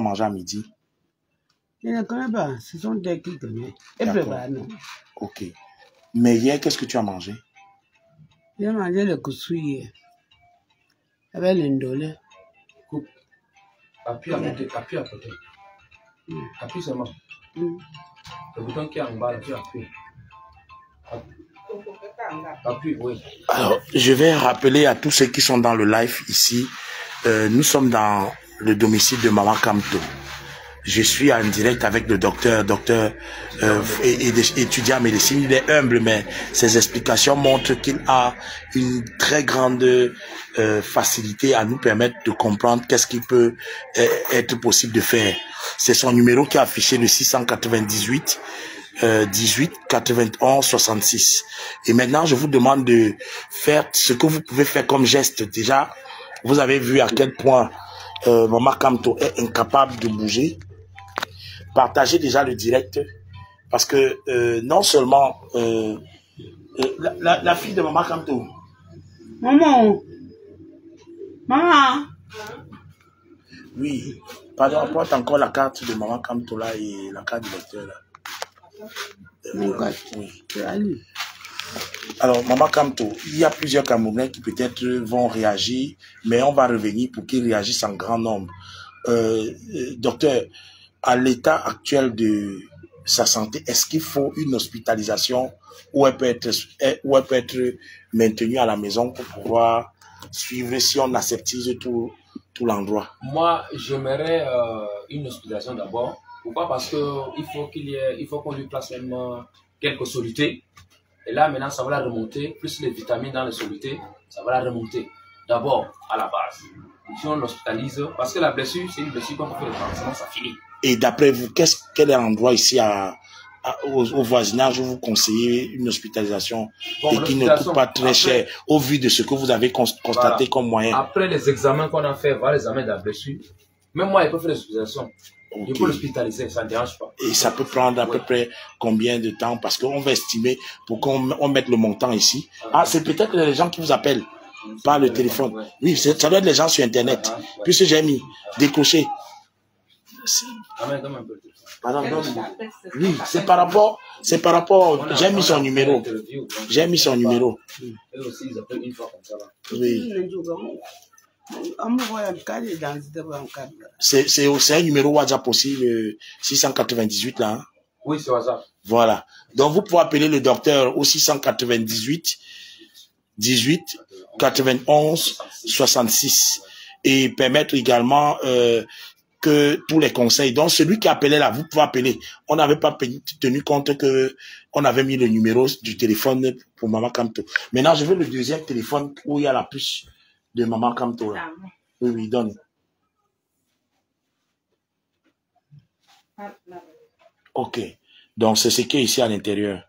mangé à midi? Je ne connais pas. Ce sont des qui connaissent. Et préparent, non. Ok. Mais hier, qu'est-ce que tu as mangé? J'ai mangé le couscous hier. Avec l'indolé. Coupe. Appuie à côté. Appuie seulement. Le bouton qui est en bas, tu appuies. Appuie, oui. Alors, je vais rappeler à tous ceux qui sont dans le live ici, nous sommes dans le domicile de Maman Kamto. Je suis en direct avec le docteur étudiant en médecine. Il est humble, mais ses explications montrent qu'il a une très grande facilité à nous permettre de comprendre qu'est-ce qui peut être possible de faire. C'est son numéro qui est affiché, le 698 18 91 66. Et maintenant, je vous demande de faire ce que vous pouvez faire comme geste. Déjà, vous avez vu à quel point Maman Kamto est incapable de bouger. Partagez déjà le direct parce que non seulement la fille de Maman Kamto. Maman. Maman. Oui. Pardon, porte encore la carte de Maman Kamto là et la carte du docteur là. Oui. Alors, Maman Kamto, il y a plusieurs Camerounais qui peut-être vont réagir, mais on va revenir pour qu'ils réagissent en grand nombre. Docteur, à l'état actuel de sa santé, est-ce qu'il faut une hospitalisation ou elle peut être maintenue à la maison pour pouvoir suivre si on aseptise tout l'endroit? Moi, j'aimerais une hospitalisation d'abord. Pourquoi? Parce que il faut qu'on lui place même quelques solutés. Et là, maintenant, ça va la remonter. Plus les vitamines dans les solutés, ça va la remonter. D'abord, à la base. Si on l'hospitalise, parce que la blessure, c'est une blessure qu'on peut faire le pansement, ça finit. Et d'après vous, quel est l'endroit ici au voisinage où vous conseillez une hospitalisation et qui ne coûte pas très cher au vu de ce que vous avez constaté comme moyen? Après les examens qu'on a fait, voir les examens de la blessure, même moi, je peux faire l'hospitalisation. Okay. Je peux l'hospitaliser, ça ne dérange pas. Et ça peut prendre à peu près combien de temps? Parce qu'on va estimer pour qu'on mette le montant ici. Ah, c'est peut-être les gens qui vous appellent par le téléphone. Ouais. Oui, ça doit être les gens sur Internet. Ouais. Puisque j'ai mis décrocher. Pardon, oui, c'est par rapport, j'ai mis son numéro. J'ai mis son numéro. Oui. C'est un numéro WhatsApp aussi, le 698 là. Hein? Oui, c'est WhatsApp. Voilà. Donc vous pouvez appeler le docteur au 698 18 91 66 et permettre également que tous les conseils. Donc celui qui appelait là, vous pouvez appeler. On n'avait pas tenu compte que on avait mis le numéro du téléphone pour Maman Kamto. Maintenant, je veux le deuxième téléphone où il y a la puce de Maman Kamto. Là. Oui, oui, donne. Ok. Donc, c'est ce qui est ici à l'intérieur.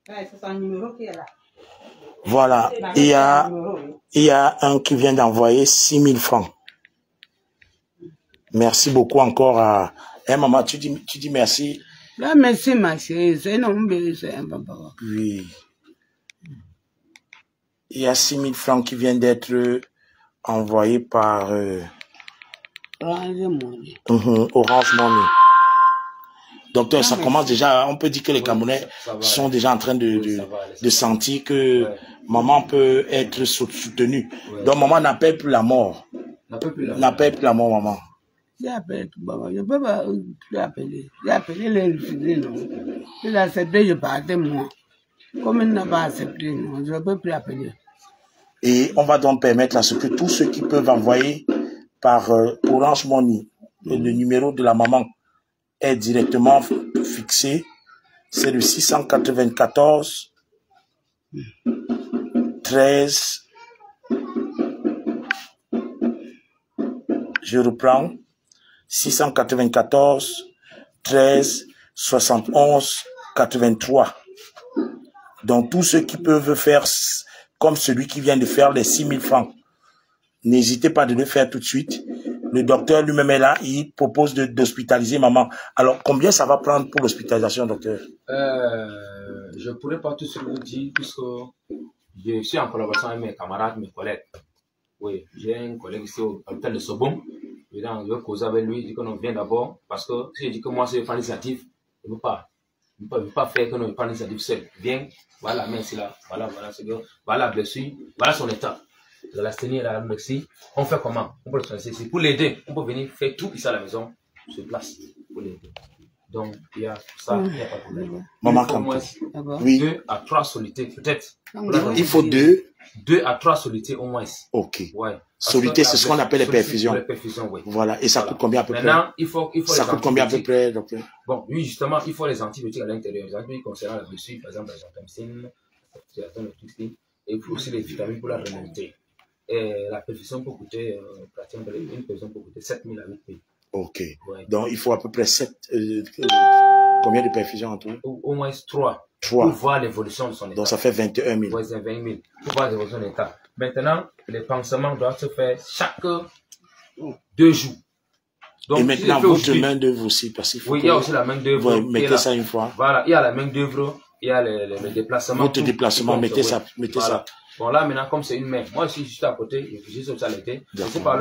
C'est son numéro qui est là. Voilà. Il y a un qui vient d'envoyer 6 000 francs. Merci beaucoup encore à... Hein, maman, tu dis merci. Là, merci, ma chérie. C'est non, c'est un papa. Oui. Il y a 6 000 francs qui viennent d'être envoyés par Orange Money. Docteur, ça commence déjà, on peut dire que les Camerounais sont déjà en train de sentir que maman peut être soutenue. Donc maman n'appelle plus la mort. N'appelle plus la mort, maman. J'ai appelé tout maman. Je ne peux pas plus appeler. J'ai appelé les refusés, non. Il a accepté, je partais moi. Comme il n'a pas accepté, non, je ne peux plus appeler. Et on va donc permettre à ce que tous ceux qui peuvent envoyer par Orange Money le numéro de la maman est directement fixé. C'est le 694 13. Je reprends. 694 13 71 83. Donc tous ceux qui peuvent faire comme celui qui vient de faire les 6 000 francs, n'hésitez pas de le faire tout de suite. Le docteur lui-même est là, il propose d'hospitaliser maman. Alors, combien ça va prendre pour l'hospitalisation, docteur? Je ne pourrais pas tout ce que vous dire, puisque je suis en collaboration avec mes camarades, mes collègues. Oui, j'ai un collègue ici à l'hôtel de Sobon. Je vais causer avec lui, il dit que non, viens d'abord, parce que si je dis que moi, je vais prendre l'initiative, je ne peux pas. Je ne peux pas faire que non, je prends l'initiative seul. Viens, voilà la main ici là, voilà la blessure, voilà son état. De la sténie et la blessure. On fait comment? On peut le tracer ici. Pour l'aider, on peut venir faire tout ici à la maison, sur place, pour l'aider. Donc, il y a ça, il n'y a pas de problème. Maman, il faut au moins oui. 2 à 3 solutés, peut-être. Il faut 2 à 3 solutés au moins. Ok. Ouais. Soluté, c'est ce qu'on appelle les perfusions. Les perfusions, oui. Voilà. Et ça coûte combien à peu près? Maintenant, il faut ça coûte combien à peu près, docteur? Bon, oui, justement, il faut les antibiotiques à l'intérieur. Les antibiotiques concernant la blessure, par exemple, la gentamicine, et puis aussi les vitamines pour la remonter. Et la perfusion peut coûter, pratiquement, une perfusion peut coûter 7 000 à 8 000. Ok. Ouais. Donc, il faut à peu près 7. Combien de perfusions en tout? Au moins 3. 3. Pour voir l'évolution de son état. Donc, ça fait 21 000. Oui, c'est 20 000. Pour voir l'évolution de l'état. Maintenant, les pansements doivent se faire chaque 2 jours. Donc, et maintenant, votre main d'œuvre aussi, parce qu'il faut. Oui, il y a aussi la main d'œuvre. Vous mettez ça une fois. Voilà, il y a la main d'œuvre, il y a les déplacements. Votre déplacement, mettez ça. Ça. Bon, là, maintenant, comme c'est une main, moi, je suis juste à côté, je suis sur ça l'été. C'est par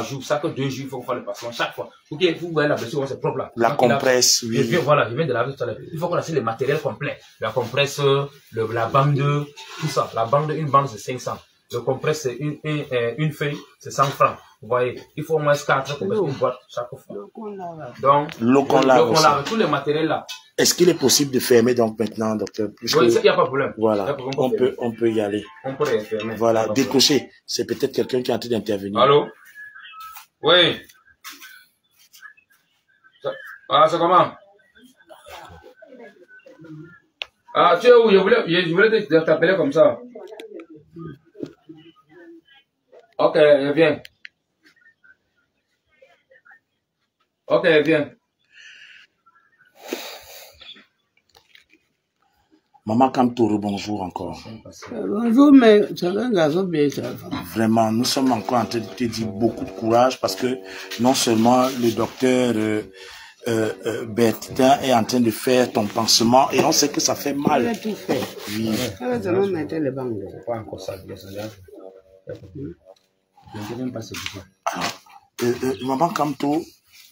jour, chaque 2 jours, il faut faire le passement, chaque fois. Pour que vous voyez la blessure, c'est propre là. La compresse, oui. Voilà, je viens de laver tout à l'heure. Il faut qu'on achète le matériel complet. La compresse, la bande, tout ça. La bande, une bande, c'est 500. Le compresse, c'est une feuille, c'est 100 francs. Vous voyez, il faut au moins 4 compresses, une boîte chaque fois. Donc, l'eau qu'on lave, tous les matériels là. Est-ce qu'il est possible de fermer donc maintenant, docteur? Oui, il n'y a pas de problème. Voilà, on peut y aller. On peut les fermer. Voilà, décrocher. C'est peut-être quelqu'un qui est en train d'intervenir. Allô? Oui. Ah, c'est comment? Ah, tu es où? Je voulais t'appeler comme ça. Ok, viens. Ok, viens. Maman Kamto, bonjour encore. Bonjour, mais c'est un garçon bien. Vraiment, nous sommes encore en train de te dire beaucoup de courage parce que non seulement le docteur Bertin est en train de faire ton pansement et on sait que ça fait mal. Il a tout fait. Oui. Il va seulement mettre les bandes. C'est pas encore ça, Alors, Maman Kamto,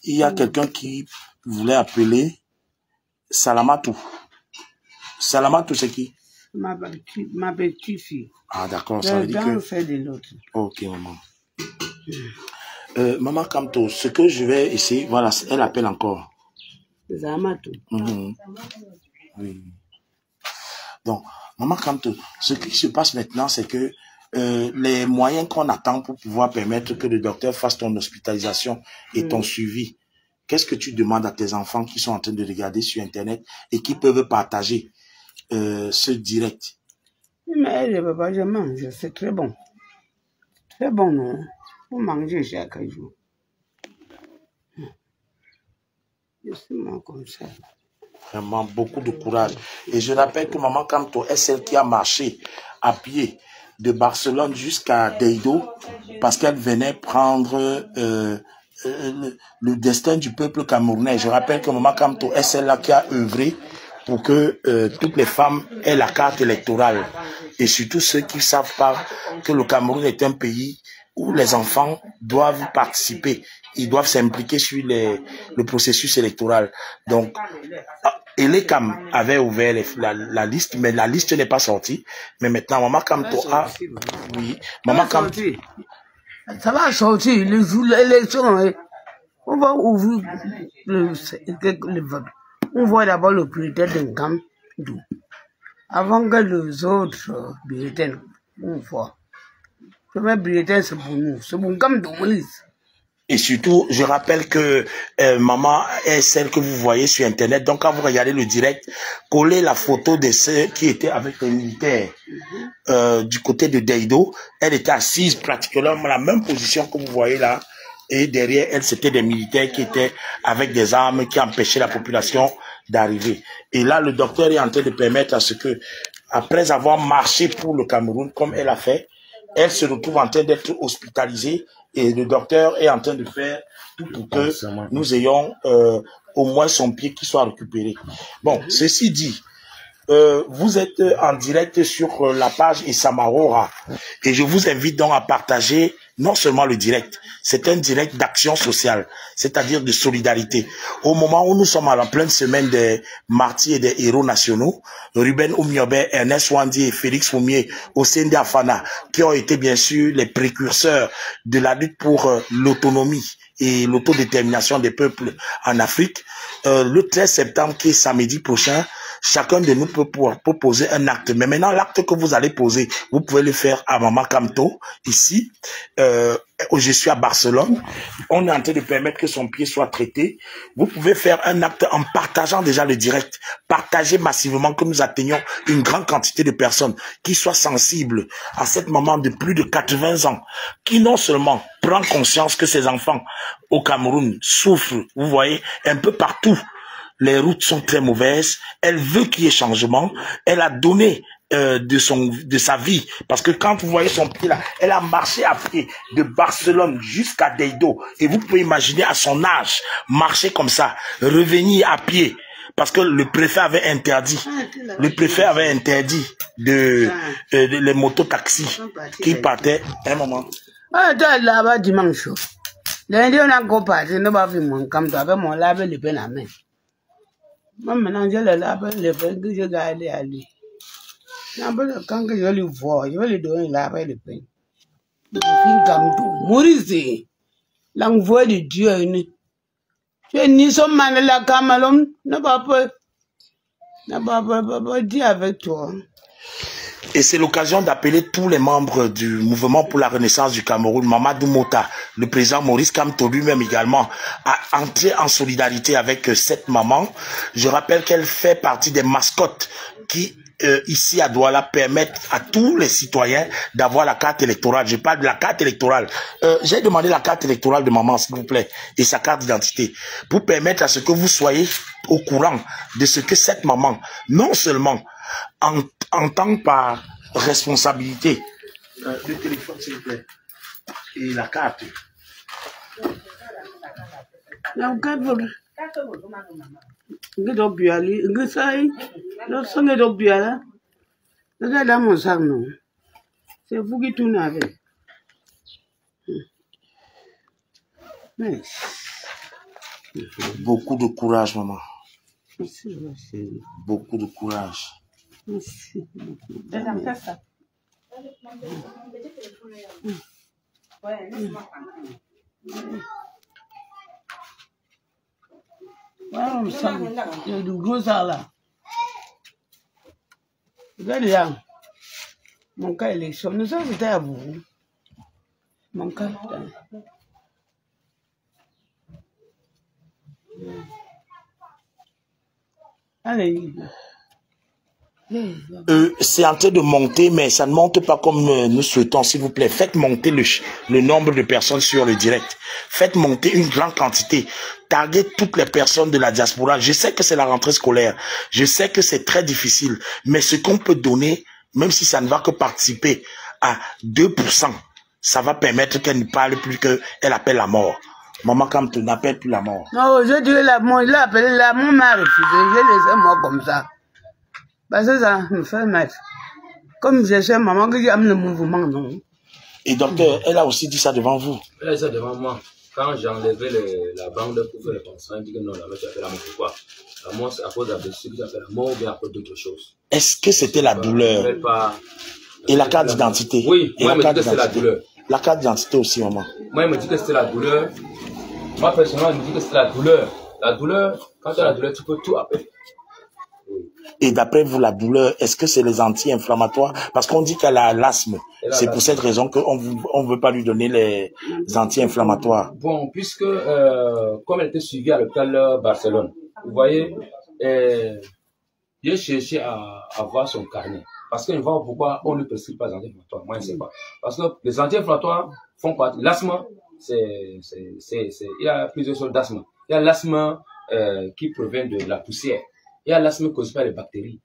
il y a quelqu'un qui voulait appeler Salamatou. Salamatou, c'est qui? Ma petite fille. Ah, d'accord, ça veut dire que... fait de l'autre. Ok, maman. Maman Kamto, ce que je vais essayer, voilà, elle appelle encore. Salamatou. Oui. Donc, Maman Kamto, ce qui se passe maintenant, c'est que les moyens qu'on attend pour pouvoir permettre que le docteur fasse ton hospitalisation et ton suivi, qu'est-ce que tu demandes à tes enfants qui sont en train de regarder sur Internet et qui peuvent partager ce direct? Mais elle ne peut pas, je mange, c'est très bon. Très bon, non? Vous mangez chaque jour. Je suis moi comme ça. Vraiment beaucoup de courage. Et je rappelle que Maman Kamto est celle qui a marché à pied de Barcelone jusqu'à Deido parce qu'elle venait prendre le destin du peuple camerounais. Je rappelle que Maman Kamto est celle-là qui a œuvré pour que toutes les femmes aient la carte électorale. Et surtout ceux qui ne savent pas que le Cameroun est un pays où les enfants doivent participer. Ils doivent s'impliquer sur le processus électoral. Donc, Elekam avait ouvert la liste, mais la liste n'est pas sortie. Mais maintenant, Maman Kamto a... Oui, Maman Kamto... Ça va sortir, le jour de l'élection, on va ouvrir le vote. On voit d'abord le bulletin de Nkamdou. Avant que les autres bulletins, on voit. Le premier bulletin, c'est pour nous. C'est pour Nkamdou, Moïse. Et surtout, je rappelle que maman est celle que vous voyez sur Internet. Donc, quand vous regardez le direct, collez la photo de ceux qui étaient avec les militaires du côté de Deido. Elle était assise pratiquement dans la même position que vous voyez là. Et derrière elle, c'était des militaires qui étaient avec des armes qui empêchaient la population d'arriver. Et là, le docteur est en train de permettre à ce que, après avoir marché pour le Cameroun, comme elle a fait, elle se retrouve en train d'être hospitalisée et le docteur est en train de faire tout pour que nous ayons au moins son pied qui soit récupéré. Bon, ceci dit, vous êtes en direct sur la page Isamarora et je vous invite donc à partager non seulement le direct, c'est un direct d'action sociale, c'est-à-dire de solidarité. Au moment où nous sommes à la pleine semaine des martyrs et des héros nationaux, Ruben Oumiobe, Ernest Wandi et Félix Foumier, Osende Afana, qui ont été bien sûr les précurseurs de la lutte pour l'autonomie et l'autodétermination des peuples en Afrique, le 13 septembre, qui est samedi prochain, chacun de nous peut poser un acte. Mais maintenant, l'acte que vous allez poser, vous pouvez le faire à Mama Kamto, ici. Je suis à Barcelone. On est en train de permettre que son pied soit traité. Vous pouvez faire un acte en partageant déjà le direct. Partagez massivement, que nous atteignions une grande quantité de personnes qui soient sensibles à cette maman de plus de 80 ans, qui non seulement prend conscience que ses enfants au Cameroun souffrent, vous voyez, un peu partout. Les routes sont très mauvaises. Elle veut qu'il y ait changement. Elle a donné de sa vie. Parce que quand vous voyez son pied là, elle a marché à pied de Barcelone jusqu'à Deido. Et vous pouvez imaginer à son âge, marcher comme ça, revenir à pied. Parce que le préfet avait interdit. Le préfet avait interdit les mototaxis qui partaient. Un moment. Là-bas dimanche. Lundi, on a encore parti. On va faire mon camp. Avec mon lave le peine à main. Moi, maintenant, je le lave le peine que je garde à lui. Quand je le vois, je vais lui donner lave le peine. Je finis comme tout. Maurice, l'envoi de Dieu est une. Tu ni son man la Cameroun, ne va pas dire avec toi. Et c'est l'occasion d'appeler tous les membres du mouvement pour la renaissance du Cameroun, Mamadou Mota, le président Maurice Kamto lui-même également, à entrer en solidarité avec cette maman. Je rappelle qu'elle fait partie des mascottes qui, ici à Douala, permettent à tous les citoyens d'avoir la carte électorale. Je parle de la carte électorale. J'ai demandé la carte électorale de maman, s'il vous plaît, et sa carte d'identité, pour permettre à ce que vous soyez au courant de ce que cette maman, non seulement en tant par responsabilité, le téléphone s'il vous plaît, et la carte. La carte, c'est vous qui tournez avec. Beaucoup de courage, maman. Merci, merci. Beaucoup de courage. Merci. Il y a du gros ça là. Regardez là. Mon cas élection. Nous sommes c'était à vous. Mon cas. Allez. C'est en train de monter, mais ça ne monte pas comme nous souhaitons, s'il vous plaît. Faites monter le nombre de personnes sur le direct. Faites monter une grande quantité. Targuez toutes les personnes de la diaspora. Je sais que c'est la rentrée scolaire. Je sais que c'est très difficile. Mais ce qu'on peut donner, même si ça ne va que participer à 2%, ça va permettre qu'elle ne parle plus, qu'elle appelle la mort. Maman Kamto n'appelle plus la mort. Non, je dirais la mort. Il a appelé la mort, m'a refusé. Je laissé moi comme ça. Parce que ça me fait mal. Comme je sais, maman, que j'aime le mouvement, non. Et docteur, elle a aussi dit ça devant vous. Elle a dit ça devant moi. Quand j'ai enlevé la bande pour faire le pansement, elle dit que non, la mort, tu as fait la mort. Pourquoi? La mort, c'est à cause de ce que tu as fait la mort ou bien à cause d'autre chose. Est-ce que c'était la douleur? Et la carte d'identité? Oui, moi, elle me dit que c'est la douleur. La carte d'identité aussi, maman. Moi, elle me dit que c'était la douleur. Moi, personnellement, elle me dit que c'est la douleur. La douleur, quand tu as la douleur, tu peux tout appeler. Et d'après vous, la douleur, est-ce que c'est les anti-inflammatoires? Parce qu'on dit qu'elle a l'asthme. C'est pour cette raison qu'on ne veut pas lui donner les anti-inflammatoires. Bon, puisque, comme elle était suivie à l'hôpital Barcelone, vous voyez, j'ai cherché à voir son carnet. Parce que je vois pourquoi on ne lui prescrit pas les anti-inflammatoires. Moi, je ne sais pas. Parce que les anti-inflammatoires font partie. L'asthme, il y a plusieurs sortes d'asthme. Il y a l'asthme qui provient de la poussière. Il y a l'asthme causé par les bactéries.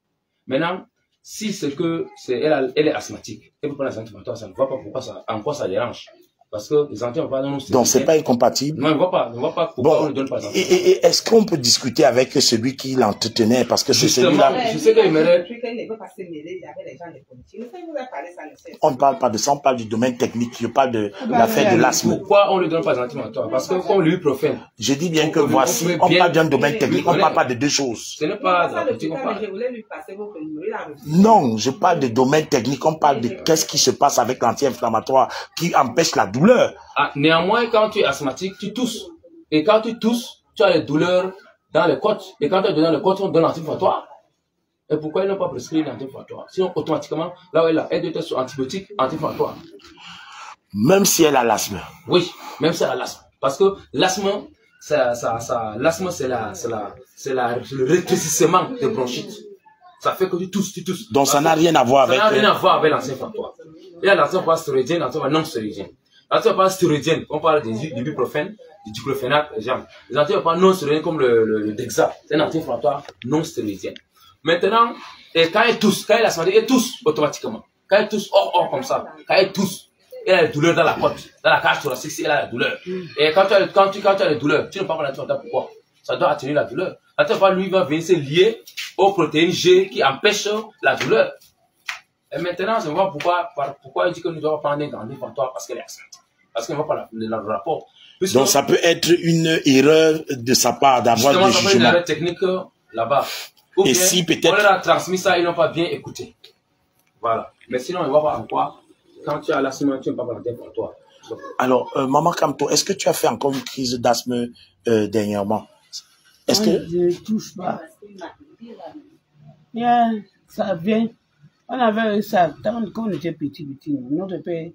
Maintenant, si c'est que elle est asthmatique, elle peut prendre les anti-inflammatoires, ça ne voit pas pourquoi en quoi ça dérange. Parce que les anti-inflammatoires non. Donc c'est pas incompatible. Non, on ne voit pas pourquoi on ne donne pas les anti-inflammatoires. Et est-ce qu'on peut discuter avec celui qui l'entretenait, parce que c'est celui-là. Je sais qu'il aimerait qu'elle ne veut pas se mêler avec les gens de politique. Vous avez parlé ça, on ne parle pas de ça, on parle du domaine technique. Je parle de l'affaire de l'asthme. Pourquoi on ne lui donne pas d'antimatoire? Parce que comme lui profane. Je dis bien que voici, on parle d'un domaine technique, on ne parle pas de deux choses. Ce n'est pas de la politique, on parle. Non, je parle de domaine technique, on parle de qu'est-ce qui se passe avec l'anti-inflammatoire qui empêche la douleur. Ah, néanmoins, quand tu es asthmatique, tu tousses. Et quand tu tousses, tu as les douleurs dans les côtes. Et quand tu as dans les côtes, on donne l'anti-inflammatoire. Et pourquoi ils n'ont pas prescrit l'anti-inflammatoire? Sinon, automatiquement, là où elle doit être sur antibiotique, anti-inflammatoire. Même si elle a l'asthme. Oui, même si elle a l'asthme. Parce que l'asthme, l'asthme, c'est le rétrécissement des bronchites. Ça fait que tu tousses. Donc ça n'a rien à voir avec... Ça n'a rien à voir avec l'anti-inflammatoire. Il y a l'anti-inflammatoire stéroïdienne, l'anti-inflammatoire non stéroïdienne. L'anti-inflammatoire stéroïdienne, on parle du ibuprofène, du diclofénac, les anti-inflammatoires non stéroïdiens comme le Dexa, c'est un anti-inflammatoire non stéroïdien. Maintenant, et quand elle tousse, quand elle a asthmatique, elle tousse automatiquement. Quand elle tousse comme ça, quand elle tousse, elle a des douleurs dans la côte, dans la cage thoracique, elle a la douleur. Et quand tu as les douleurs, tu ne parles pas d'anti-inflammatoire, pourquoi? Ça doit atténuer la douleur. L'anti-inflammatoire, lui, va venir se lier aux protéines G qui empêchent la douleur. Et maintenant, je vois pourquoi il dit que nous devons prendre un anti-inflammatoire parce qu'elle est asthmatique. Parce qu'elle ne voit pas le rapport. Puisque donc ça peut être une erreur de sa part d'avoir des jugements. Ça peut être une erreur technique là-bas. Ou et bien, si peut-être... on leur a transmis ça, ils n'ont pas bien écouté. Voilà. Mais sinon, on ne voit pas en quoi. Quand tu as l'asthme, tu ne peux pas planter pour toi. Alors, Maman Kamto, est-ce que tu as fait encore une crise d'asthme dernièrement? Est-ce que... Je ne touche pas. Yeah, ça vient. On avait eu ça quand on était petit. Notre père...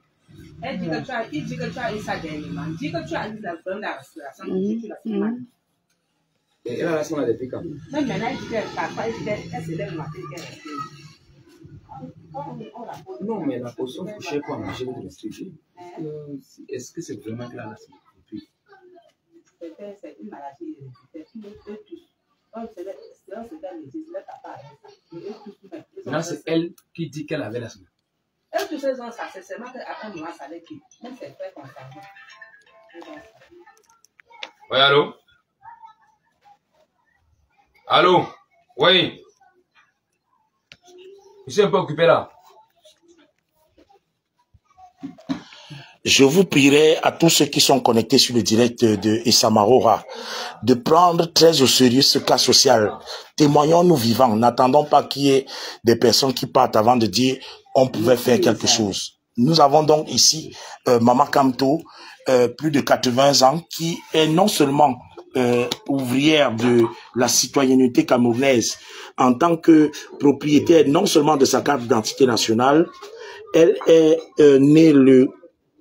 Il dit que tu as eu ça dernièrement. Il dit que tu as eu la problème de la respiration. Tu l'as fait mal. Et elle a l'asthme depuis quand? Mais maintenant, il dit qu'elle se lève le matin et qu'elle respire. Non, mais la potion couchée pour manger de respirer. Est-ce que c'est vraiment que l'asthme depuis? C'est une maladie héréditaire. Maintenant, c'est elle qui dit qu'elle avait l'asthme. Elle touche ça, c'est seulement qu'après un moment, ça les quitte. Même c'est très constamment. Oui, allô? Allô? Oui? Je suis un peu occupé là. Je vous prierai à tous ceux qui sont connectés sur le direct de Essamarora de prendre très au sérieux ce cas social. Témoignons-nous vivants. N'attendons pas qu'il y ait des personnes qui partent avant de dire on pouvait faire quelque chose. Nous avons donc ici Maman Kamto, plus de 80 ans, qui est non seulement ouvrière de la citoyenneté camerounaise en tant que propriétaire non seulement de sa carte d'identité nationale, elle est née le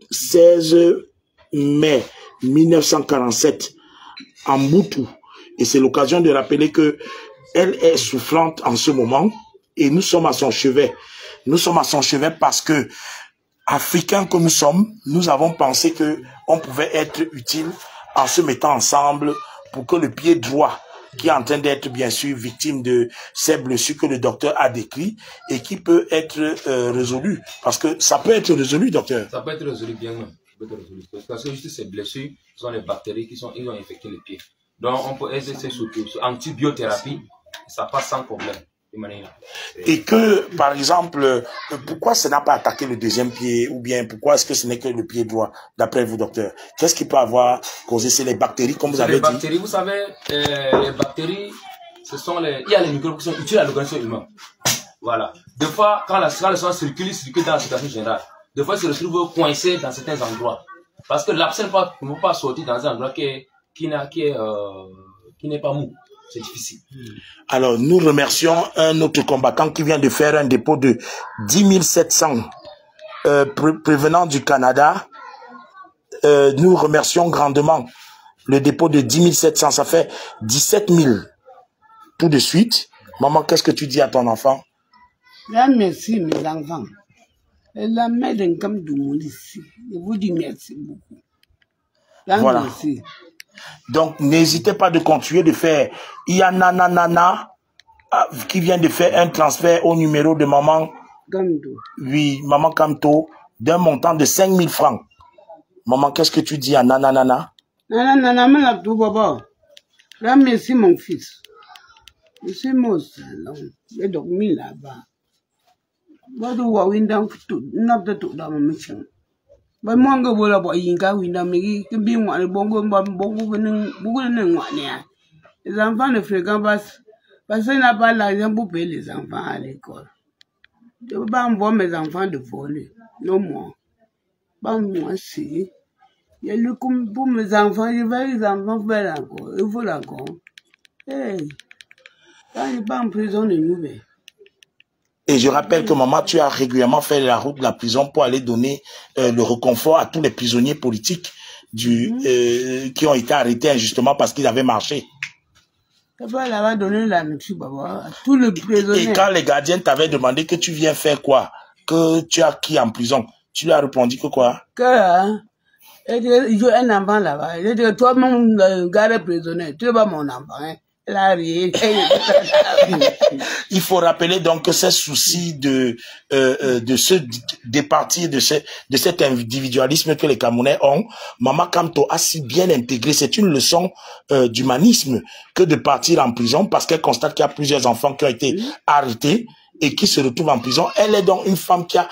16 mai 1947 en Moutou. Et c'est l'occasion de rappeler que elle est souffrante en ce moment et nous sommes à son chevet. Nous sommes à son chevet parce que, africains que nous sommes, nous avons pensé que on pouvait être utile en se mettant ensemble pour que le pied droit, qui est en train d'être bien sûr victime de ces blessures que le docteur a décrit et qui peut être résolu. Parce que ça peut être résolu, docteur. Ça peut être résolu bien, non. Ça peut être résolu. Parce que juste ces blessures sont les bactéries qui ont infecté les pieds. Donc on peut exercer sur antibiothérapie, ça passe sans problème. Et que, par exemple, pourquoi ça n'a pas attaqué le deuxième pied, ou bien pourquoi est-ce que ce n'est que le pied droit, d'après vous, docteur? Qu'est-ce qui peut avoir causé? C'est les bactéries, comme vous avez dit. Les bactéries, vous savez, les bactéries, ce sont il y a les microbes qui sont utiles à l'organisme humain. Voilà. Des fois, quand le sang circule, il circule dans la situation générale. Des fois, il se retrouve coincé dans certains endroits. Parce que l'abcès ne peut pas sortir dans un endroit qui n'est pas mou. C'est difficile. Alors, nous remercions un autre combattant qui vient de faire un dépôt de 10 700 prévenant du Canada. Nous remercions grandement le dépôt de 10 700. Ça fait 17 000 tout de suite. Maman, qu'est-ce que tu dis à ton enfant? Merci, mes enfants. La mère d'un comme du monde ici. Je vous dis merci beaucoup. Voilà. Merci. Donc, n'hésitez pas de continuer de faire. Il y a Nananana qui vient de faire un transfert au numéro de Maman Kamto. Oui, Maman Kamto, d'un montant de 5 000 francs. Maman, qu'est-ce que tu dis à Nananana? Nananana, mais la tout baba. Là, merci mon fils. C'est mon salon. J'ai dormi là-bas. Moi, je vois Windham tout, n'a pas tout dans mon métier. Mais moi, je vois là-bas, il y a Windham, mais qui bien moi, le bongo, beaucoup de les enfants ne fréquentent pas, parce qu'il n'a pas l'argent pour payer les enfants à l'école. Je ne peux pas envoyer mes enfants de voler. Non, moi. Pas moi, si. Il y a le comme pour mes enfants, je vais les enfants faire encore. Il faut encore. Hey. Quand je ne pas en prison de nouvelles. Et je rappelle que maman, tu as régulièrement fait la route de la prison pour aller donner le réconfort à tous les prisonniers politiques qui ont été arrêtés injustement parce qu'ils avaient marché. Papa là-bas donné la nourriture à tous les prisonniers. Et quand les gardiens t'avaient demandé que tu viens faire quoi, que tu as qui en prison, tu lui as répondu que quoi? Que il y a un enfant là-bas. Il dit toi mon garde prisonnier, tu es pas mon enfant. Hein? Il faut rappeler donc que ces soucis de se départir de cet individualisme que les Camerounais ont, Mama Kamto a si bien intégré. C'est une leçon d'humanisme que de partir en prison parce qu'elle constate qu'il y a plusieurs enfants qui ont été arrêtés et qui se retrouvent en prison. Elle est donc une femme qui a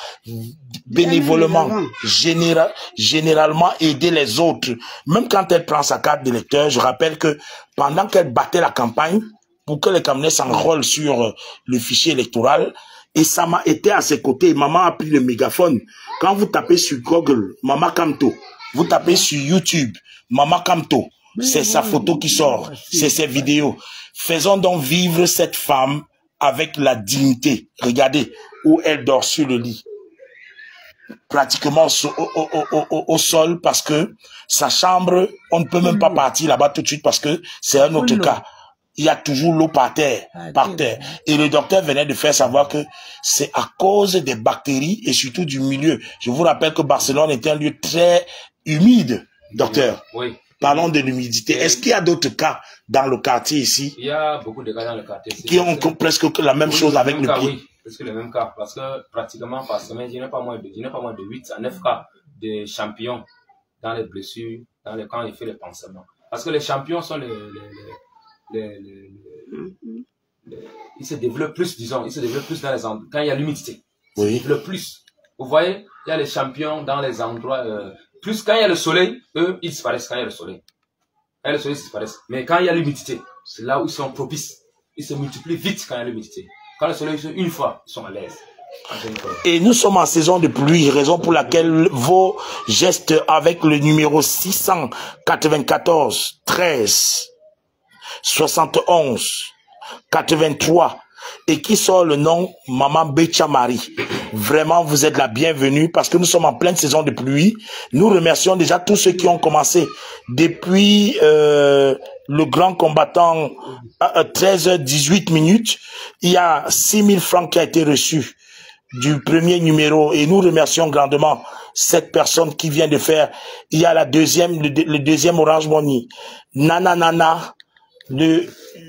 bénévolement, généralement aidé les autres. Même quand elle prend sa carte d'électeur, je rappelle que pendant qu'elle battait la campagne, pour que les Camerounais s'enrôlent sur le fichier électoral, et Sama était à ses côtés. Maman a pris le mégaphone. Quand vous tapez sur Google, Mama Kamto, vous tapez sur YouTube, Mama Kamto, c'est sa photo qui sort, c'est ses vidéos. Faisons donc vivre cette femme avec la dignité. Regardez où elle dort sur le lit. Pratiquement au sol parce que sa chambre, on ne peut même pas partir là-bas tout de suite parce que c'est un autre cas. Il y a toujours l'eau par terre. Et le docteur venait de faire savoir que c'est à cause des bactéries et surtout du milieu. Je vous rappelle que Barcelone est un lieu très humide, docteur. Oui. Parlons de l'humidité. Est-ce qu'il y a d'autres cas dans le quartier ici? Il y a beaucoup de cas dans le quartier. Qui ont presque la même chose avec le pied. Oui, presque le même cas. Parce que pratiquement par semaine, je n'ai pas moins de 8 à 9 cas de champignons dans les blessures, quand il fait les pansements. Parce que les champignons sont ils se développent plus, disons, ils se développent plus dans les endroits, quand il y a l'humidité. Ils se développent plus. Vous voyez, il y a les champignons dans les endroits, plus quand il y a le soleil, eux, ils disparaissent quand il y a le soleil. Quand il y a le soleil, ils disparaissent. Mais quand il y a l'humidité, c'est là où ils sont propices. Ils se multiplient vite quand il y a l'humidité. Quand le soleil, une fois, ils sont à l'aise. Et nous sommes en saison de pluie, raison pour laquelle vos gestes avec le numéro 694 13 71 83 et qui sort le nom Maman Becha Marie. Vraiment, vous êtes la bienvenue parce que nous sommes en pleine saison de pluie. Nous remercions déjà tous ceux qui ont commencé depuis le grand combattant à 13h18 minutes. Il y a 6 000 francs qui a été reçu du premier numéro et nous remercions grandement cette personne qui vient de faire. Il y a le deuxième Orange Money. Nana. Le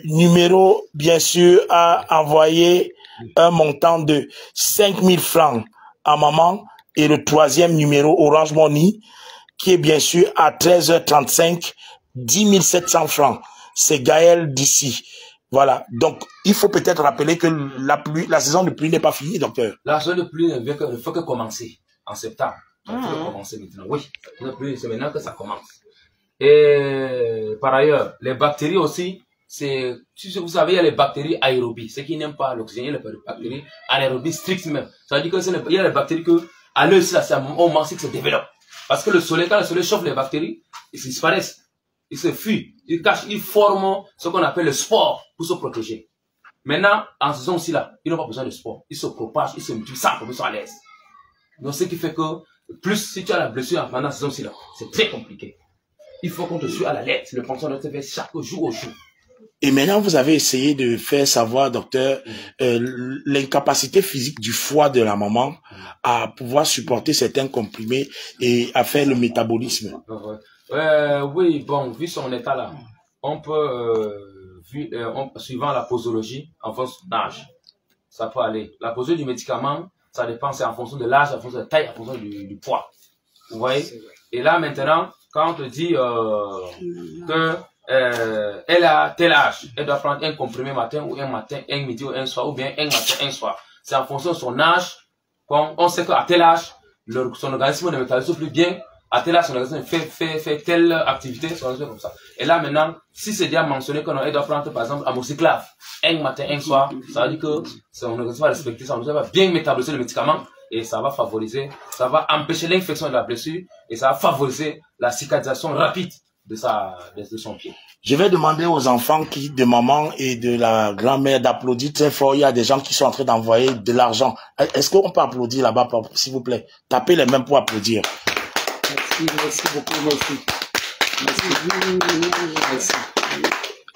numéro, bien sûr, a envoyé un montant de 5 000 francs à maman. Et le troisième numéro, Orange Money, qui est bien sûr à 13h35, 10 700 francs. C'est Gaël d'ici. Voilà. Donc, il faut peut-être rappeler que la saison de pluie n'est pas finie, docteur. La saison de pluie ne fait que commencer en septembre. Il faut commencer maintenant. Oui, c'est maintenant que ça commence. Et par ailleurs, les bactéries aussi, vous savez, il y a les bactéries aérobies, ceux qui n'aiment pas l'oxygène, il y a les bactéries anaérobies strictes même. Ça veut dire qu'il y a les bactéries que, à l'œil, c'est un moment que ça se développe. Parce que le soleil, quand le soleil chauffe les bactéries, ils disparaissent. Ils se fuient, ils cachent, ils forment ce qu'on appelle le spore pour se protéger. Maintenant, en saison aussi là, ils n'ont pas besoin de spore. Ils se propagent, ils se multiplient sans problème, ils sont à l'aise. Donc, ce qui fait que, plus si tu as la blessure pendant la saison aussi là, c'est très compliqué. Il faut qu'on te suive à la lettre. Le pension doit te faire chaque jour au jour. Et maintenant, vous avez essayé de faire savoir, docteur, l'incapacité physique du foie de la maman à pouvoir supporter certains comprimés et à faire le métabolisme. Oui, bon, vu son état là, on peut, suivant la posologie, en fonction d'âge, ça peut aller. La posologie du médicament, ça dépend, c'est en fonction de l'âge, en fonction de la taille, en fonction du poids. Vous voyez? Et là, maintenant, quand on te dit que elle a tel âge, elle doit prendre un comprimé matin ou un midi ou un soir, ou bien un matin, un soir. C'est en fonction de son âge, on sait qu'à tel âge, son organisme ne métabolise plus bien, à tel âge, son organisme fait telle activité, son organisme comme ça. Et là maintenant, si c'est déjà mentionné qu'elle doit prendre par exemple amoxiclave, un matin, un soir, ça veut dire que son organisme va respecter, son organisme va bien métaboliser le médicament, et ça va favoriser, ça va empêcher l'infection de la blessure, et ça va favoriser la cicatrisation rapide de son pied. Je vais demander aux enfants de maman et de la grand-mère d'applaudir très fort. Il y a des gens qui sont en train d'envoyer de l'argent. Est-ce qu'on peut applaudir là-bas, s'il vous plaît? Tapez les mains pour applaudir. Merci beaucoup, merci.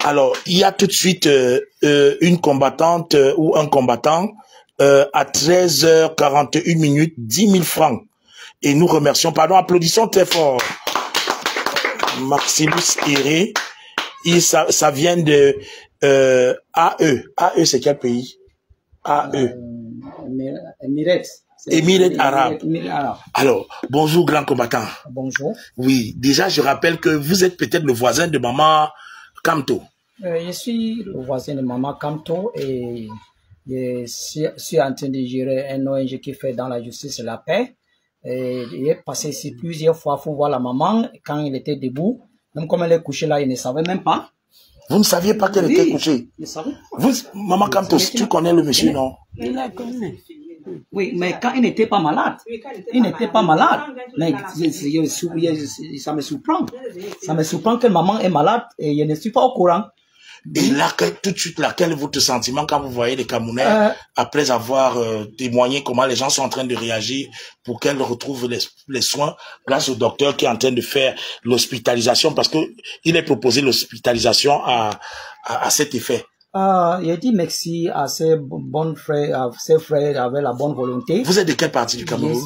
Alors, il y a tout de suite une combattante ou un combattant à 13h41 minutes, 10 000 francs. Et nous remercions, applaudissons très fort Maxilus Héré. Ça vient de AE. AE, c'est quel pays? AE. Émirats arabes. Alors, bonjour grand combattant. Bonjour. Oui, déjà je rappelle que vous êtes peut-être le voisin de maman Kamto. Je suis le voisin de maman Kamto et je suis en train de gérer un ONG qui fait dans la justice et la paix. Et il est passé ici plusieurs fois pour voir la maman quand il était debout. Même comme elle est couchée là, il ne savait même pas. Vous ne saviez pas qu'elle était couchée? Il savait pas. Vous, maman Kamto, tu connais le monsieur, non? Il la connaît. Oui, mais quand il n'était pas malade, il n'était pas malade. Mais ça me surprend. Ça me surprend que maman est malade et je ne suis pas au courant. Et là, tout de suite, quel est votre sentiment quand vous voyez les Camerounais, après avoir témoigné comment les gens sont en train de réagir pour qu'elle retrouve les soins grâce au docteur qui est en train de faire l'hospitalisation, parce que il est proposé l'hospitalisation à cet effet. Il dit merci à ses bons frères, à ses frères avec la bonne volonté. Vous êtes de quelle partie du Cameroun?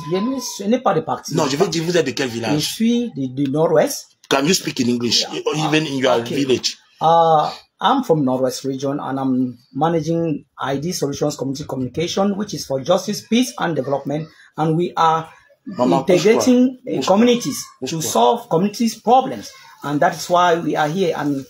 Je n'ai pas de partie. Non, je veux dire, vous êtes de quel village? Je suis du nord-ouest. Can you speak in English, even in your village? I'm from Northwest region and I'm managing ID Solutions Community Communication, which is for justice, peace and development. And we are integrating communities to solve communities' problems. And that's why we are here. And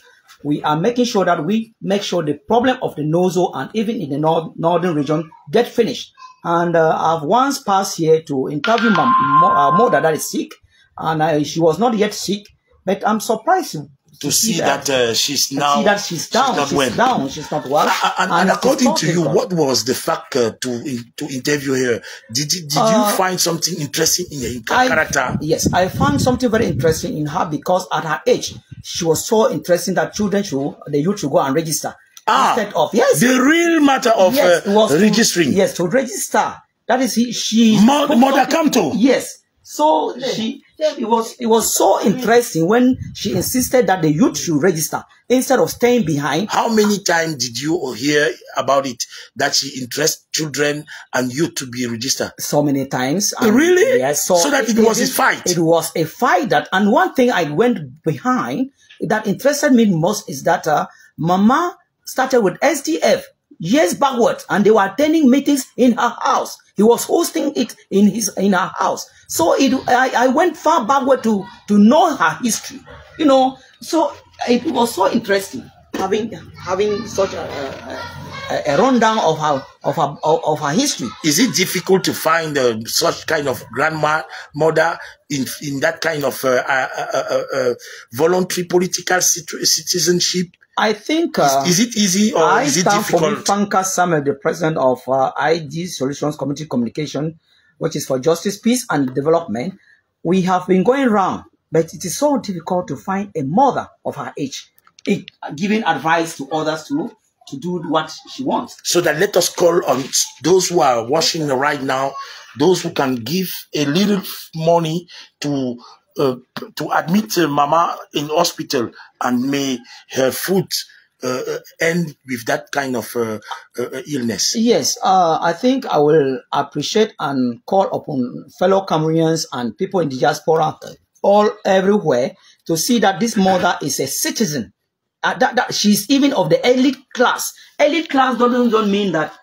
we are making sure that we make sure the problem of the NOZO and even in the northern region get finished. And I've once passed here to interview my mother that is sick. And she was not yet sick, but I'm surprised to see that she's now see that she's down. She's not well. And according to you, what was the fact to interview her? Did you find something interesting in her character? Yes, I found something very interesting in her because at her age, she was so interesting that the youth should go and register. Instead of the real matter of registering. To register. That is she. Mother Kamto. Yes. So it was so interesting when she insisted that the youth should register instead of staying behind. How many times did you hear about it, that she interests children and youth to be registered? So many times. Really? Yes. So that it was a fight. It was a fight and one thing I went behind that interested me most is that Mama started with SDF years backward and they were attending meetings in her house. He was hosting it in her house. So I went far backward to know her history. You know, so it was so interesting having such a rundown of her history. Is it difficult to find such kind of grandmother in that kind of voluntary political citizenship? I think is it easy or is it difficult? I stand for Fanka Samuel, the president of ID Solutions Community Communication, which is for justice, peace, and development. We have been going around, but it is so difficult to find a mother of her age giving advice to others to do what she wants. So that let us call on those who are watching right now, those who can give a little money to admit Mama in hospital, and may her food end with that kind of illness. Yes, I think I will appreciate and call upon fellow Cameroonians and people in the diaspora everywhere to see that this mother is a citizen. That she's even of the elite class. Elite class doesn't mean that.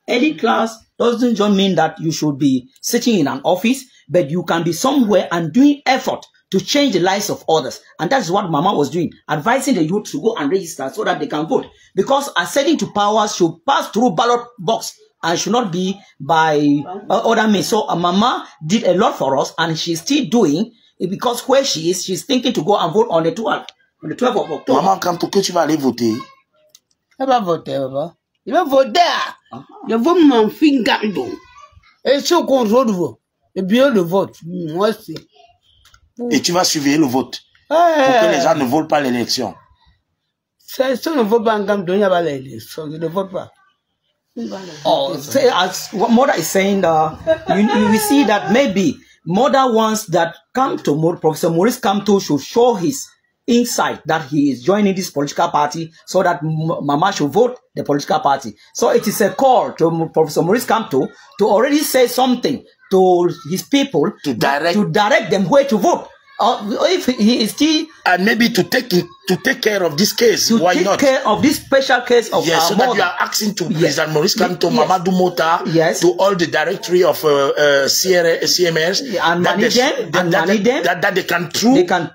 Elite class doesn't mean that you should be sitting in an office, but you can be somewhere and doing effort to change the lives of others. And that's what Mama was doing, advising the youth to go and register so that they can vote. Because ascending to power should pass through ballot box and should not be by other means. So Mama did a lot for us, and she's still doing it, because where she is, she's thinking to go and vote on the 12th of October. Maman, quand tu vas aller voter? Elle va voter, papa. Il va voter. Je veux mon finger. Et ce qu'on vote, le bureau de vote, moi aussi. Et tu vas surveiller le vote pour que les gens ne volent pas l'élection. Si on ne vote pas en Cameroun, il n'y a pas l'élection. Je ne vote pas. Oh, say, as what Mother is saying, we see that maybe Mother wants that Professor Maurice Kamto should show his insight that he is joining this political party so that Mama should vote the political party. So it is a call to Professor Maurice Kamto to already say something to his people to direct them where to vote. If he is still, and maybe to take care of this case, why not? To take care of this special case of yes, our so mother. that you are asking to President Maurice Kamto, Mamadou Mota, to all the directory of CMS, and manage them, that they can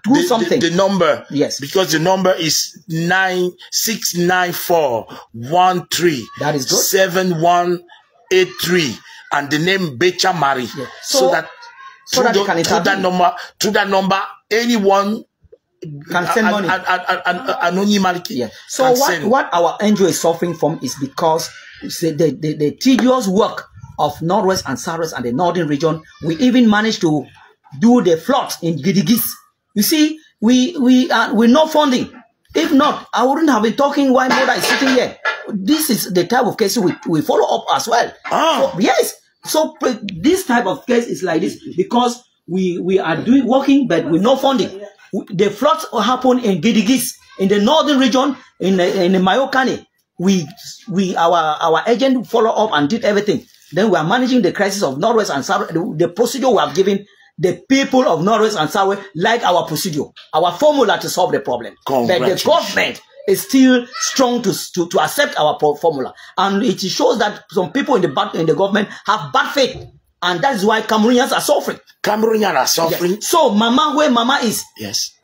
do something. The number, yes, because the number is 969413. That is good. 7183, and the name Becha Marie, so that. Through that number, anyone can send money. Anonymity. So what our NGO is suffering from is because the tedious work of Northwest and Southwest and the Northern region, we even managed to do the floods in Gidigis. You see, we're not funding. If not, I wouldn't have been talking while Mother is sitting here. This is the type of case we follow up as well. So, yes. So this type of case is like this because we are working, but with no funding. The floods happen in Gidigis, in the northern region, in the Mayokane. Our agent follow up and did everything. Then we are managing the crisis of Northwest and South. The procedure we have given the people of Northwest and South like our procedure, our formula to solve the problem. But the government is still strong to accept our formula, and it shows that some people in the government have bad faith, and that's why Cameroonians are suffering. Cameroonians are suffering. Yes. So Mama, where Mama is,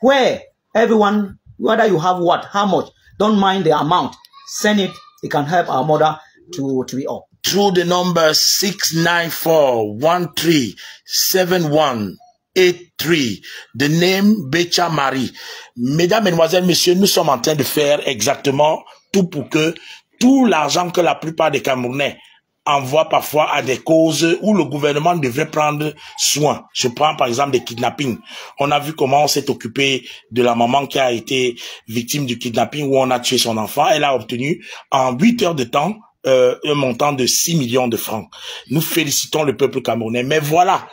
where everyone, whether you have what, how much, don't mind the amount, send it. It can help our mother to be up. Through the number 694137183, the name Becha Marie. Mesdames, Mesdemoiselles, Messieurs, nous sommes en train de faire exactement tout pour que tout l'argent que la plupart des Camerounais envoient parfois à des causes où le gouvernement devrait prendre soin. Je prends par exemple des kidnappings. On a vu comment on s'est occupé de la maman qui a été victime du kidnapping où on a tué son enfant. Elle a obtenu en 8 heures de temps un montant de 6 millions de francs. Nous félicitons le peuple camerounais. Mais voilà.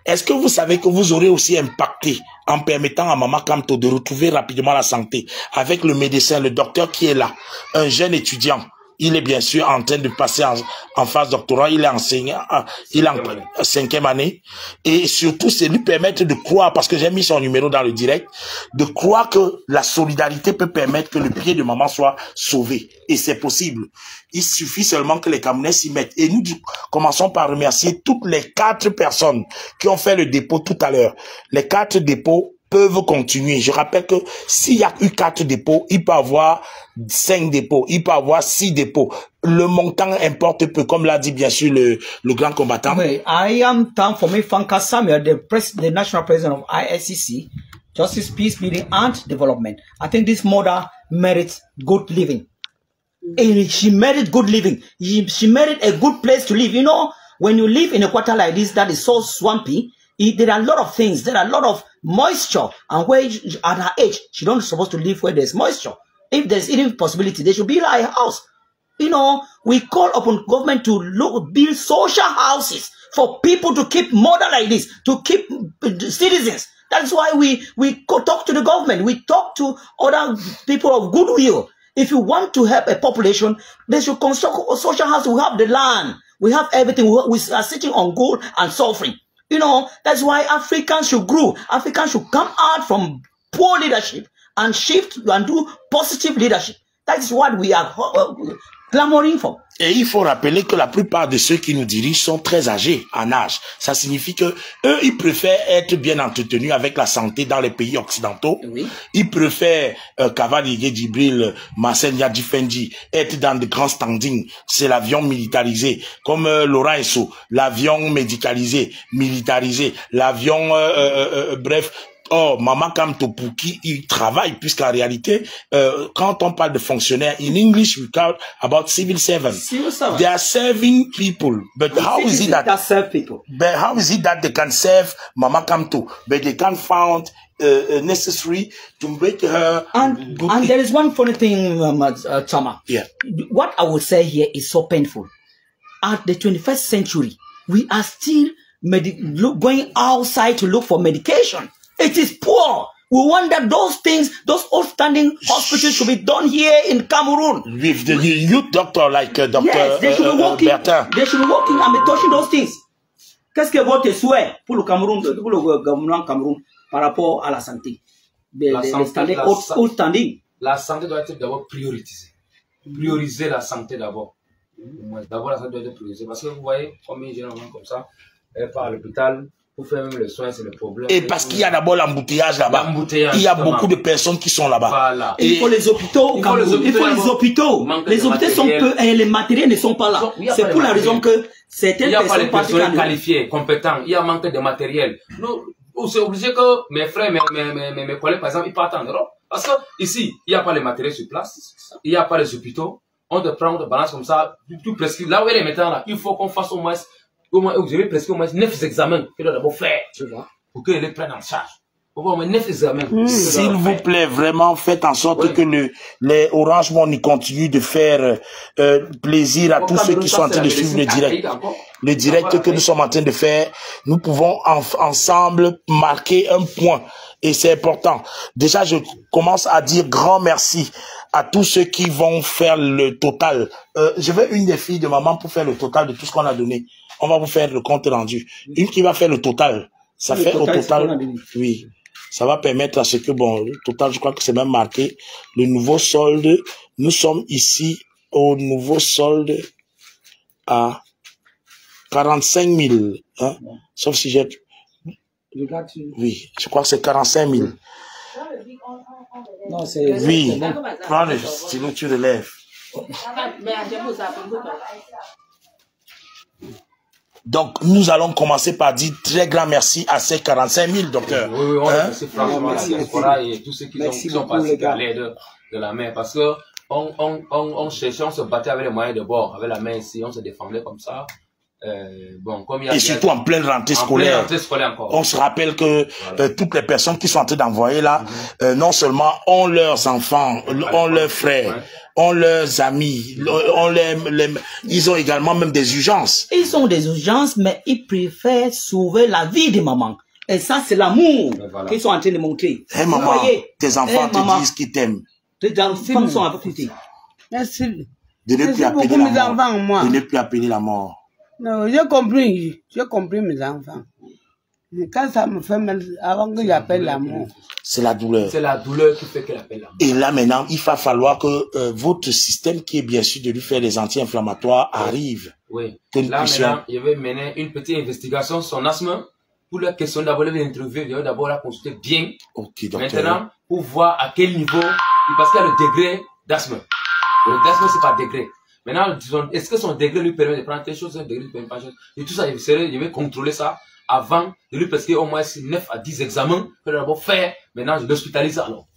Est-ce que vous savez que vous aurez aussi impacté en permettant à Maman Kamto de retrouver rapidement la santé avec le médecin, le docteur qui est là, un jeune étudiant. Il est bien sûr en train de passer en phase doctorat, il est enseignant, il est en 5e année. Et surtout, c'est lui permettre de croire, parce que j'ai mis son numéro dans le direct, de croire que la solidarité peut permettre que le pied de maman soit sauvé. Et c'est possible. Il suffit seulement que les Camerounais s'y mettent. Et nous commençons par remercier toutes les 4 personnes qui ont fait le dépôt tout à l'heure. Les 4 dépôts peuvent continuer. Je rappelle que s'il y a eu 4 dépôts, il peut avoir 5 dépôts, il peut avoir 6 dépôts. Le montant importe peu, comme l'a dit bien sûr le grand combattant. Oui, I am Tamfome Fanka Samuel, the national president of ISCC, Justice, Peace, Building and Development. I think this mother merits good living. And she merited good living. She merited a good place to live. You know, when you live in a quarter like this that is so swampy, there are a lot of things. There are a lot of moisture. And where, at her age, she don't supposed to live where there's moisture. If there's any possibility, there should be like a house. You know, we call upon government to build social houses for people to keep mother like this, to keep citizens. That's why we talk to the government. We talk to other people of goodwill. If you want to help a population, they should construct a social house. We have the land. We have everything. We are sitting on gold and suffering. You know, that's why Africans should grow. Africans should come out from poor leadership and shift and do positive leadership. That is what we are clamoring for. Et il faut rappeler que la plupart de ceux qui nous dirigent sont très âgés en âge. Ça signifie que eux, ils préfèrent être bien entretenus avec la santé dans les pays occidentaux. Oui. Ils préfèrent Cavalier Djibril, Marcel Yadifendi, être dans de grands standings. C'est l'avion militarisé. Comme Laurent Esso, l'avion médicalisé, militarisé, l'avion, bref. Oh, Mama Kamto, pour qui il travaille, puisqu'en réalité, quand on parle de fonctionnaires, in English, we talk about civil servants. They are serving people. But how is it that serve people? But how is it that they can serve Mama Kamto, but they can't find necessary to make her and there is one funny thing, Chama. Yeah. What I would say here is so painful. At the 21st century, we are still going outside to look for medication. It is poor. We want that those things, those outstanding hospitals should be done here in Cameroon. With the youth doctor like Dr. Yes, they should be working. Bertin. They should be working and be touching those things. Qu'est-ce que votre souhait pour le Cameroun, pour le gouvernement Cameroun par rapport à la santé? La santé doit être d'abord prioritisée. Prioriser la santé d'abord. D'abord, la santé doit être priorisée. Parce que vous voyez, comme une jeune comme ça, elle part à l'hôpital. Pour faire même le soin, c'est le problème. Et parce qu'il y a d'abord l'embouteillage là-bas. Il y a beaucoup de personnes qui sont là-bas. Voilà. Et il faut les hôpitaux. Il faut les hôpitaux. Les hôpitaux sont peu, et les matériels ne sont pas là. C'est pour la raison que certaines personnes. Il n'y a pas les personnes qualifiées, compétentes. Il y a manque de matériel. C'est obligé que mes frères, mes collègues, par exemple, ils partent en Europe. Parce que ici, il n'y a pas les matériels sur place. Il n'y a pas les hôpitaux. On te prend, on te balance comme ça. Tout presque. Là où elle est maintenant, là, il faut qu'on fasse au moins. Vous avez presque au moins 9 examens qu'il doit d'abord faire, tu vois, pour qu'ils les prennent en charge. Au moins 9 examens. S'il vous plaît, vraiment, faites en sorte que les Orange Money continuent de faire plaisir à tous ceux qui sont en train de suivre le direct. Le direct que nous sommes en train de faire, nous pouvons ensemble marquer un point. Et c'est important. Déjà, je commence à dire grand merci à tous ceux qui vont faire le total. Je veux une des filles de maman pour faire le total de tout ce qu'on a donné. On va vous faire le compte rendu. Une qui va faire le total. Ça fait au total, oui. Ça va permettre à ce que, bon, le total, je crois que c'est même marqué. Le nouveau solde, nous sommes ici au nouveau solde à 45 000. Hein? Sauf si j'ai... Oui, je crois que c'est 45 000. Non, c'est... Oui, prends le stylo, tu relèves. Donc, nous allons commencer par dire très grand merci à ces 45 000 docteurs. Oui, on remercie franchement la diaspora et tous ceux qui sont participés à l'aide de la main. Parce que on cherchait, on se battait avec les moyens de bord, avec la main ici, on se défendait comme ça. Bon, comme il y a, surtout en pleine rentrée scolaire. On se rappelle que toutes les personnes qui sont en train d'envoyer là, non seulement ont leurs enfants, ont leurs frères, ont leurs amis, ils ont également même des urgences. Ils ont des urgences, mais ils préfèrent sauver la vie de maman. Et ça, c'est l'amour qu'ils sont en train de montrer. Hey, maman, tes enfants te disent qu'ils t'aiment. Tes enfants sont à côté. Merci. De ne plus appeler la mort. De ne plus appeler la mort. Non, j'ai compris mes enfants. Quand ça me fait mal, avant que j'appelle l'amour. C'est la douleur. C'est la douleur qui fait qu'elle appelle l'amour. Et là maintenant, il va falloir que votre système qui est bien sûr de lui faire des anti-inflammatoires arrive. Oui. Là maintenant, je vais mener une petite investigation sur son asthme. Pour la question d'abord, je vais l'interviewer, d'abord la consulter bien. Ok, docteur. Maintenant, pour voir à quel niveau, parce qu'il y a le degré d'asthme. Le d'asthme, c'est par degré. Maintenant, est-ce que son degré lui permet de prendre quelque chose, un degré lui permet de prendre quelque chose. Et tout ça, je vais contrôler ça avant de lui prescrire au moins 9 à 10 examens que d'abord faire. Maintenant, je l'hospitalise alors.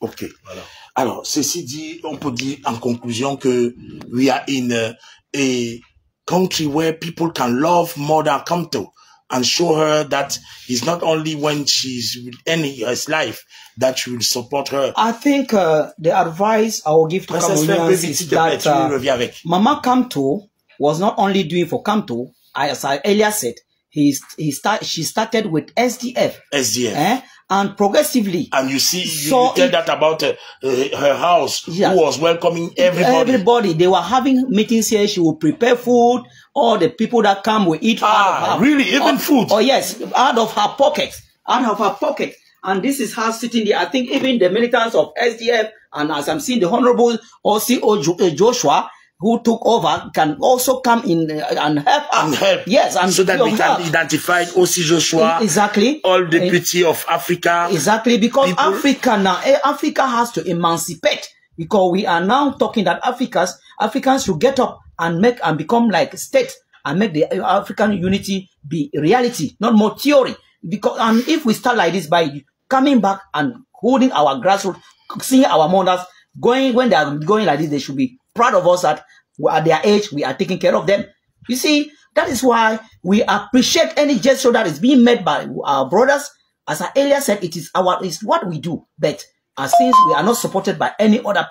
Ok. Voilà. Alors, ceci dit, on peut dire en conclusion que we are in a country where people can love Mother Kamto and show her that it's not only when she's ending her life that you will support her. I think the advice I will give to Cameroonians is that Mama Kamto was not only doing for Kamto, as I earlier said, she started with SDF. SDF. And progressively. And you see, you tell that about her house, who was welcoming everybody. Everybody. They were having meetings here. She would prepare food. All the people that come will eat out of her. Really? Even food? Oh, yes. Out of her pocket. Out of her pocket. And this is her sitting there. I think even the militants of SDF, and as I'm seeing the Honorable O.C.O. Joshua, who took over can also come in and help. Yes, and so that we can identify also Joshua. Exactly. All the beauty of Africa. Exactly, because Africa has to emancipate. Because we are now talking that Africans should get up and become like a state and make the African unity be reality, not more theory. Because and if we start like this by coming back and holding our grassroots, seeing our mothers going when they are going like this, they should be proud of us that at their age we are taking care of them. You see, that is why we appreciate any gesture that is being made by our brothers. As I earlier said, it's what we do. But since we are not supported by any other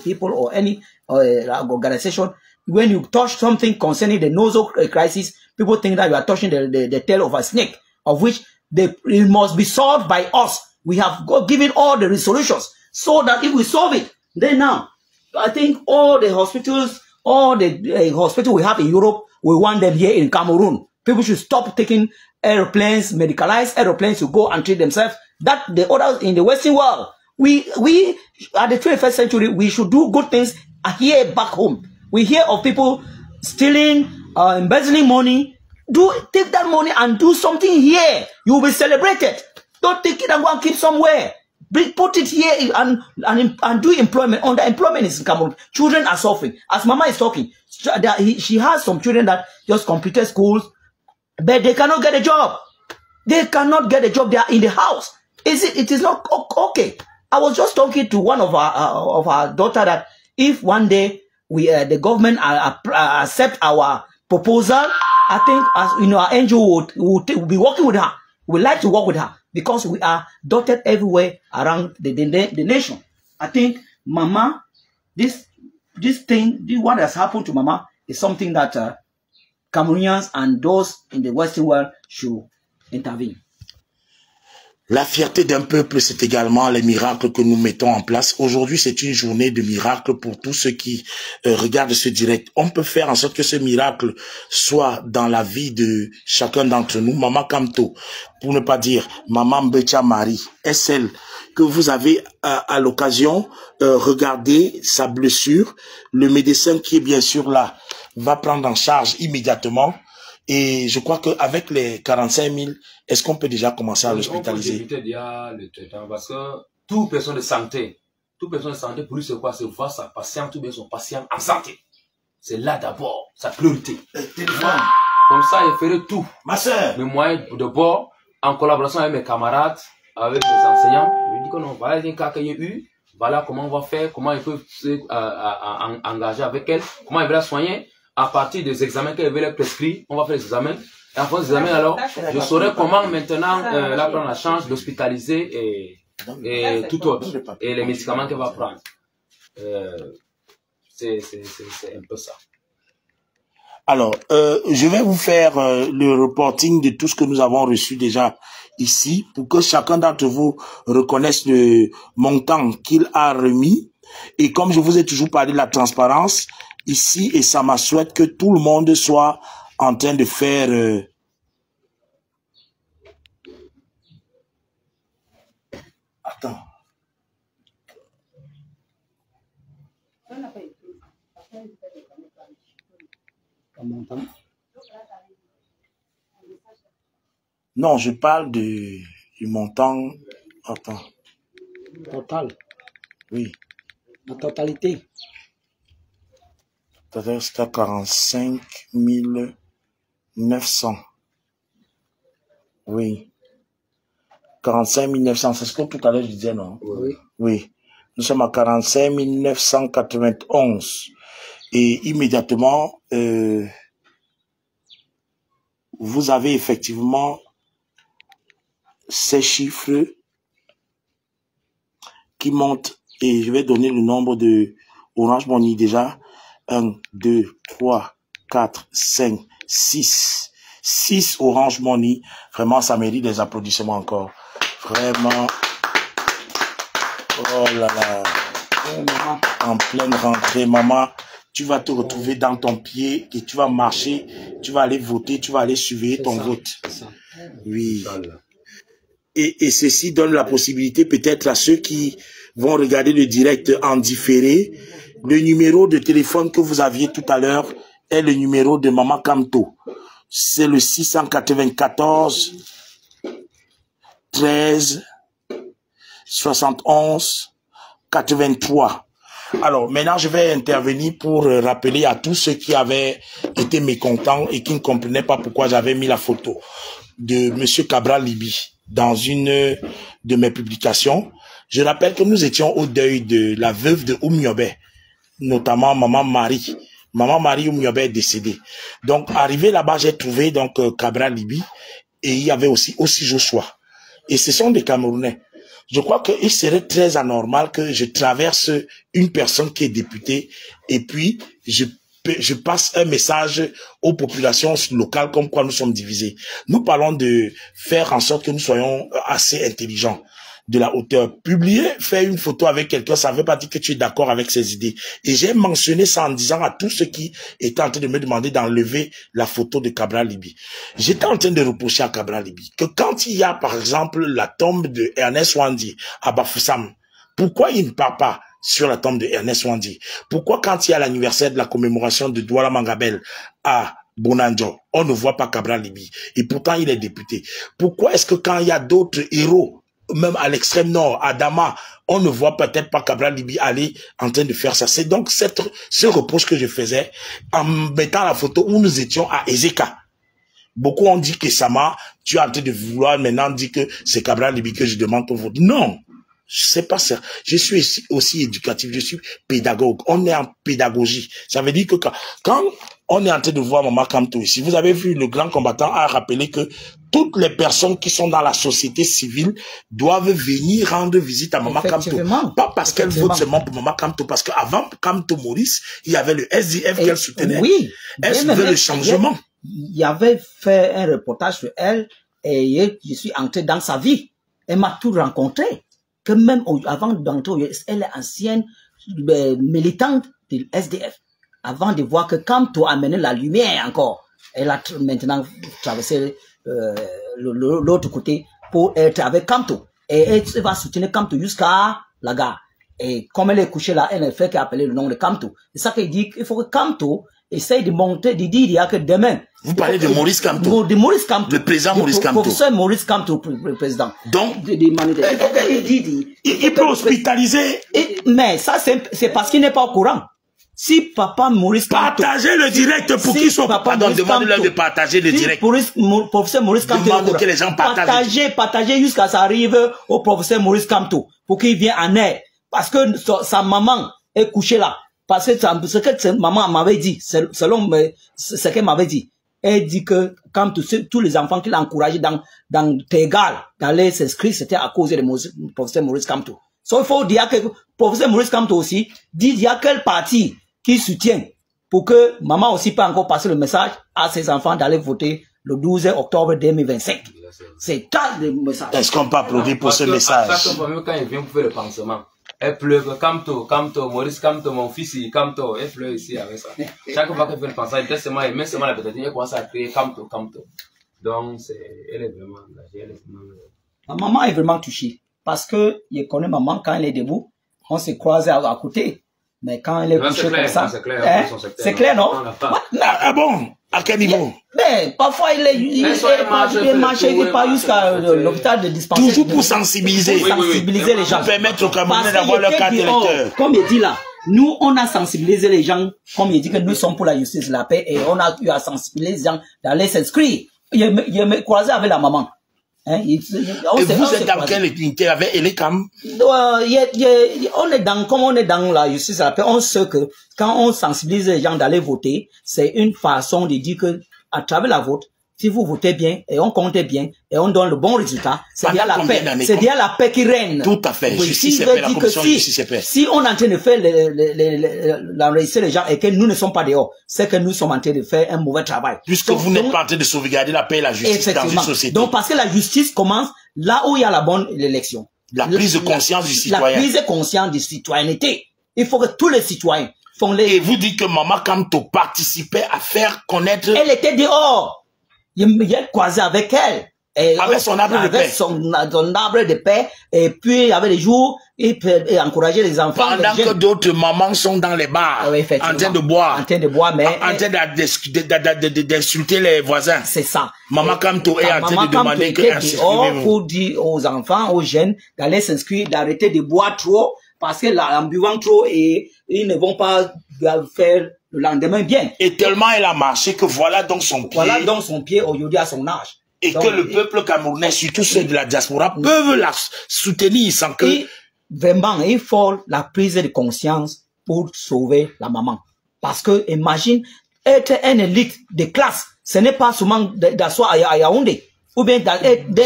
people or any organization, when you touch something concerning the nozzle crisis, people think that you are touching the tail of a snake, of which it must be solved by us. We have given all the resolutions so that if we solve it, then now, I think all the hospitals, all the hospitals we have in Europe, we want them here in Cameroon. People should stop taking airplanes, medicalized airplanes to go and treat themselves. That the others in the Western world, we at the 21st century, we should do good things here back home. We hear of people stealing, embezzling money. Take that money and do something here. You will be celebrated. Don't take it and go and keep somewhere. Put it here and do employment. Underemployment is in Cameroon. Children are suffering. As Mama is talking, she has some children that just completed schools, but they cannot get a job. They cannot get a job. They are in the house. It is not okay. I was just talking to one of our daughter that if one day the government accept our proposal, I think our NGO would be working with her. We like to work with her because we are dotted everywhere around the nation. I think Mama, this thing, what has happened to Mama is something that Cameroonians and those in the Western world should intervene. La fierté d'un peuple, c'est également les miracles que nous mettons en place. Aujourd'hui, c'est une journée de miracles pour tous ceux qui regardent ce direct. On peut faire en sorte que ce miracle soit dans la vie de chacun d'entre nous. Maman Kamto, pour ne pas dire Maman Mbecha Marie, est celle que vous avez à l'occasion regardé sa blessure. Le médecin qui est bien sûr là va prendre en charge immédiatement. Et je crois qu'avec les 45 000, est-ce qu'on peut déjà commencer à l'hospitaliser? On peut débuter déjà le traitement parce que toute personne de santé, pour lui c'est quoi? C'est voir sa patiente ou bien son patient en santé. C'est là d'abord sa priorité. Comme ça, il ferait tout. Ma soeur. Mais moi, d'abord, en collaboration avec mes camarades, avec les enseignants, je lui dis que non, voilà un cas qu'il y a eu, voilà comment on va faire, comment il peut engager avec elle, comment il va la soigner. À partir des examens qu'elle veut prescrire, on va faire les examens. Et en faisant les examens, alors, je saurai comment maintenant la prendre en charge, l'hospitaliser et tout autre. Et les médicaments qu'elle va prendre. C'est un peu ça. Alors, je vais vous faire le reporting de tout ce que nous avons reçu déjà ici pour que chacun d'entre vous reconnaisse le montant qu'il a remis. Et comme je vous ai toujours parlé de la transparence, ici, et ça m'a souhaité que tout le monde soit en train de faire... Attends. Non, je parle du montant... Attends. Total. Oui. La totalité. C'était 45 900. Oui. 45 900, c'est ce que tout à l'heure je disais, non? Oui. Oui. Nous sommes à 45 991. Et immédiatement, vous avez effectivement ces chiffres qui montent. Et je vais donner le nombre de Orange Money déjà. 1, 2, 3, 4, 5, 6. 6 Orange Money. Vraiment, ça mérite des applaudissements encore. Vraiment. Oh là là. En pleine rentrée, maman, tu vas te retrouver dans ton pied et tu vas marcher, tu vas aller voter, tu vas aller surveiller ton vote. Oui. Et ceci donne la possibilité peut-être à ceux qui vont regarder le direct en différé Le numéro de téléphone que vous aviez tout à l'heure est le numéro de Maman Kamto. C'est le 694 13 71 83. Alors, maintenant, je vais intervenir pour rappeler à tous ceux qui avaient été mécontents et qui ne comprenaient pas pourquoi j'avais mis la photo de Monsieur Cabral Libby dans une de mes publications. Je rappelle que nous étions au deuil de la veuve de Oumyobé, notamment Maman Marie. Maman Marie Oumyobé est décédée. Donc, arrivé là-bas, j'ai trouvé donc Cabral Libby et il y avait aussi Joshua. Et ce sont des Camerounais. Je crois qu'il serait très anormal que je traverse une personne qui est députée et puis je passe un message aux populations locales comme quoi nous sommes divisés. Nous parlons de faire en sorte que nous soyons assez intelligents, de la hauteur. Publier, faire une photo avec quelqu'un, ça ne veut pas dire que tu es d'accord avec ses idées. Et j'ai mentionné ça en disant à tous ceux qui étaient en train de me demander d'enlever la photo de Cabral Libby. J'étais en train de reprocher à Cabral Libby que quand il y a par exemple la tombe de Ernest Wandi à Bafoussam, pourquoi il ne part pas sur la tombe de Ernest Wandi? Pourquoi quand il y a l'anniversaire de la commémoration de Douala Mangabel à Bonanjo, on ne voit pas Cabral Libby? Et pourtant il est député. Pourquoi est-ce que quand il y a d'autres héros, même à l'extrême nord, à Dama, on ne voit peut-être pas Cabral Libby aller en train de faire ça? C'est donc ce reproche que je faisais en mettant la photo où nous étions à Ezeka. Beaucoup ont dit que Sama, tu es en train de vouloir maintenant dire que c'est Cabral Libby que je demande ton vote. Non, c'est pas ça. Je suis aussi éducatif, je suis pédagogue. On est en pédagogie. Ça veut dire que quand on est en train de voir Maman Kamto ici, vous avez vu, le grand combattant a rappelé que toutes les personnes qui sont dans la société civile doivent venir rendre visite à Maman Kamto. Pas parce qu'elle vote seulement pour Maman Kamto, parce qu'avant Kamto Maurice, il y avait le SDF qu'elle soutenait. Oui. Elle soutenait le changement. Il y avait fait un reportage sur elle et je suis entré dans sa vie. Elle m'a tout rencontré. Que même avant d'entrer, elle est ancienne militante de SDF. Avant de voir que Kamto a mené la lumière encore, elle a maintenant traversé l'autre côté pour être avec Kamto. Et elle va soutenir Kamto jusqu'à la gare. Et comme elle est couchée là, elle ne fait qu'appeler le nom de Kamto. C'est ça qu'il dit qu'il faut que Kamto essaye de monter, de dire que demain... Vous parlez de Maurice Kamto. De Maurice Kamto. Le président Maurice Kamto. Le professeur Maurice Kamto, le président. Donc, il peut hospitaliser. Mais ça, c'est parce qu'il n'est pas au courant. Si papa Maurice Kamto... Partagez le direct pour qu'ils soient... Pardon, demandez-leur de partager le direct. Professeur Maurice Kamto... Demandez que les gens partagent. Partagez jusqu'à ça arrive au professeur Maurice Kamto pour qu'il vienne en aide. Parce que sa maman est couchée là. Parce que ce que maman m'avait dit, selon ce qu'elle m'avait dit, elle dit que quand tous les enfants qu'il a encouragés dans Tégal d'aller s'inscrire, c'était à cause de professeur Maurice Kamto. So, il faut dire que professeur Maurice Kamto aussi dit il y a quel parti qui soutient pour que maman aussi peut encore passer le message à ses enfants d'aller voter le 12 octobre 2025. C'est ça le message. Est-ce qu'on peut applaudir pour ce message? Chaque fois, même quand il vient pour faire le pansement, elle pleure, Kamto, Maurice Kamto, mon fils, Kamto, elle pleure ici avec ça. Chaque fois qu'elle fait le pansement, elle seulement, elle met seulement la pétaline, elle commence à crier Kamto. Donc, elle est vraiment engagée, elle est vraiment... Ma maman est vraiment touchée. Parce que, je connais maman, quand elle est debout, on se croise à côté. Mais quand elle est couchée comme ça, c'est clair, non? Ah bon? À quel niveau? Mais parfois il marche pas jusqu'à l'hôpital de dispensaire. Toujours pour sensibiliser. Sensibiliser les gens. Permettre aux Camerounais d'avoir leur carte d'électeur. Comme il dit là, nous on a sensibilisé les gens, comme il dit que nous sommes pour la justice, la paix, et on a eu à sensibiliser les gens d'aller s'inscrire. Il me croisé avec la maman. Hein, et vous êtes dans quelle unité avec Elecam? On est dans, comme on est dans la justice, on sait que quand on sensibilise les gens d'aller voter, c'est une façon de dire que, à travers la vote, si vous votez bien, et on compte bien, et on donne le bon résultat, c'est bien la paix. C'est bien la paix qui règne. Tout à fait. Justice et paix, la commission justice et paix. Si on est en train de faire l'enregistrer les gens et que nous ne sommes pas dehors, c'est que nous sommes en train de faire un mauvais travail. Puisque vous n'êtes pas en train de sauvegarder la paix et la justice dans une société. Donc, parce que la justice commence là où il y a la bonne élection. La prise de conscience du citoyen. La prise de conscience de citoyenneté. Il faut que tous les citoyens font les... Et vous dites que Maman Kamto participait à faire connaître... Elle était dehors. Il a croisé avec elle. Avec son arbre de paix. Avec son arbre de paix. Et puis, il y avait des jours, il peut encourager les enfants. Pendant que d'autres mamans sont dans les bars, en train de boire. En train de boire, mais... En train d'insulter les voisins. C'est ça. Maman Kamto est en train de demander que pour dire aux enfants, aux jeunes, d'aller s'inscrire, d'arrêter de boire trop, parce que en buvant trop, et ils ne vont pas faire le lendemain bien. Et tellement elle a marché que voilà donc son pied. Voilà donc son pied aujourd'hui à son âge. Et donc, que le peuple camerounais, surtout ceux de la diaspora, peuvent la soutenir sans que... Et vraiment, il faut la prise de conscience pour sauver la maman. Parce que, imagine, être un élite de classe, ce n'est pas seulement d'asseoir à Yaoundé, ou bien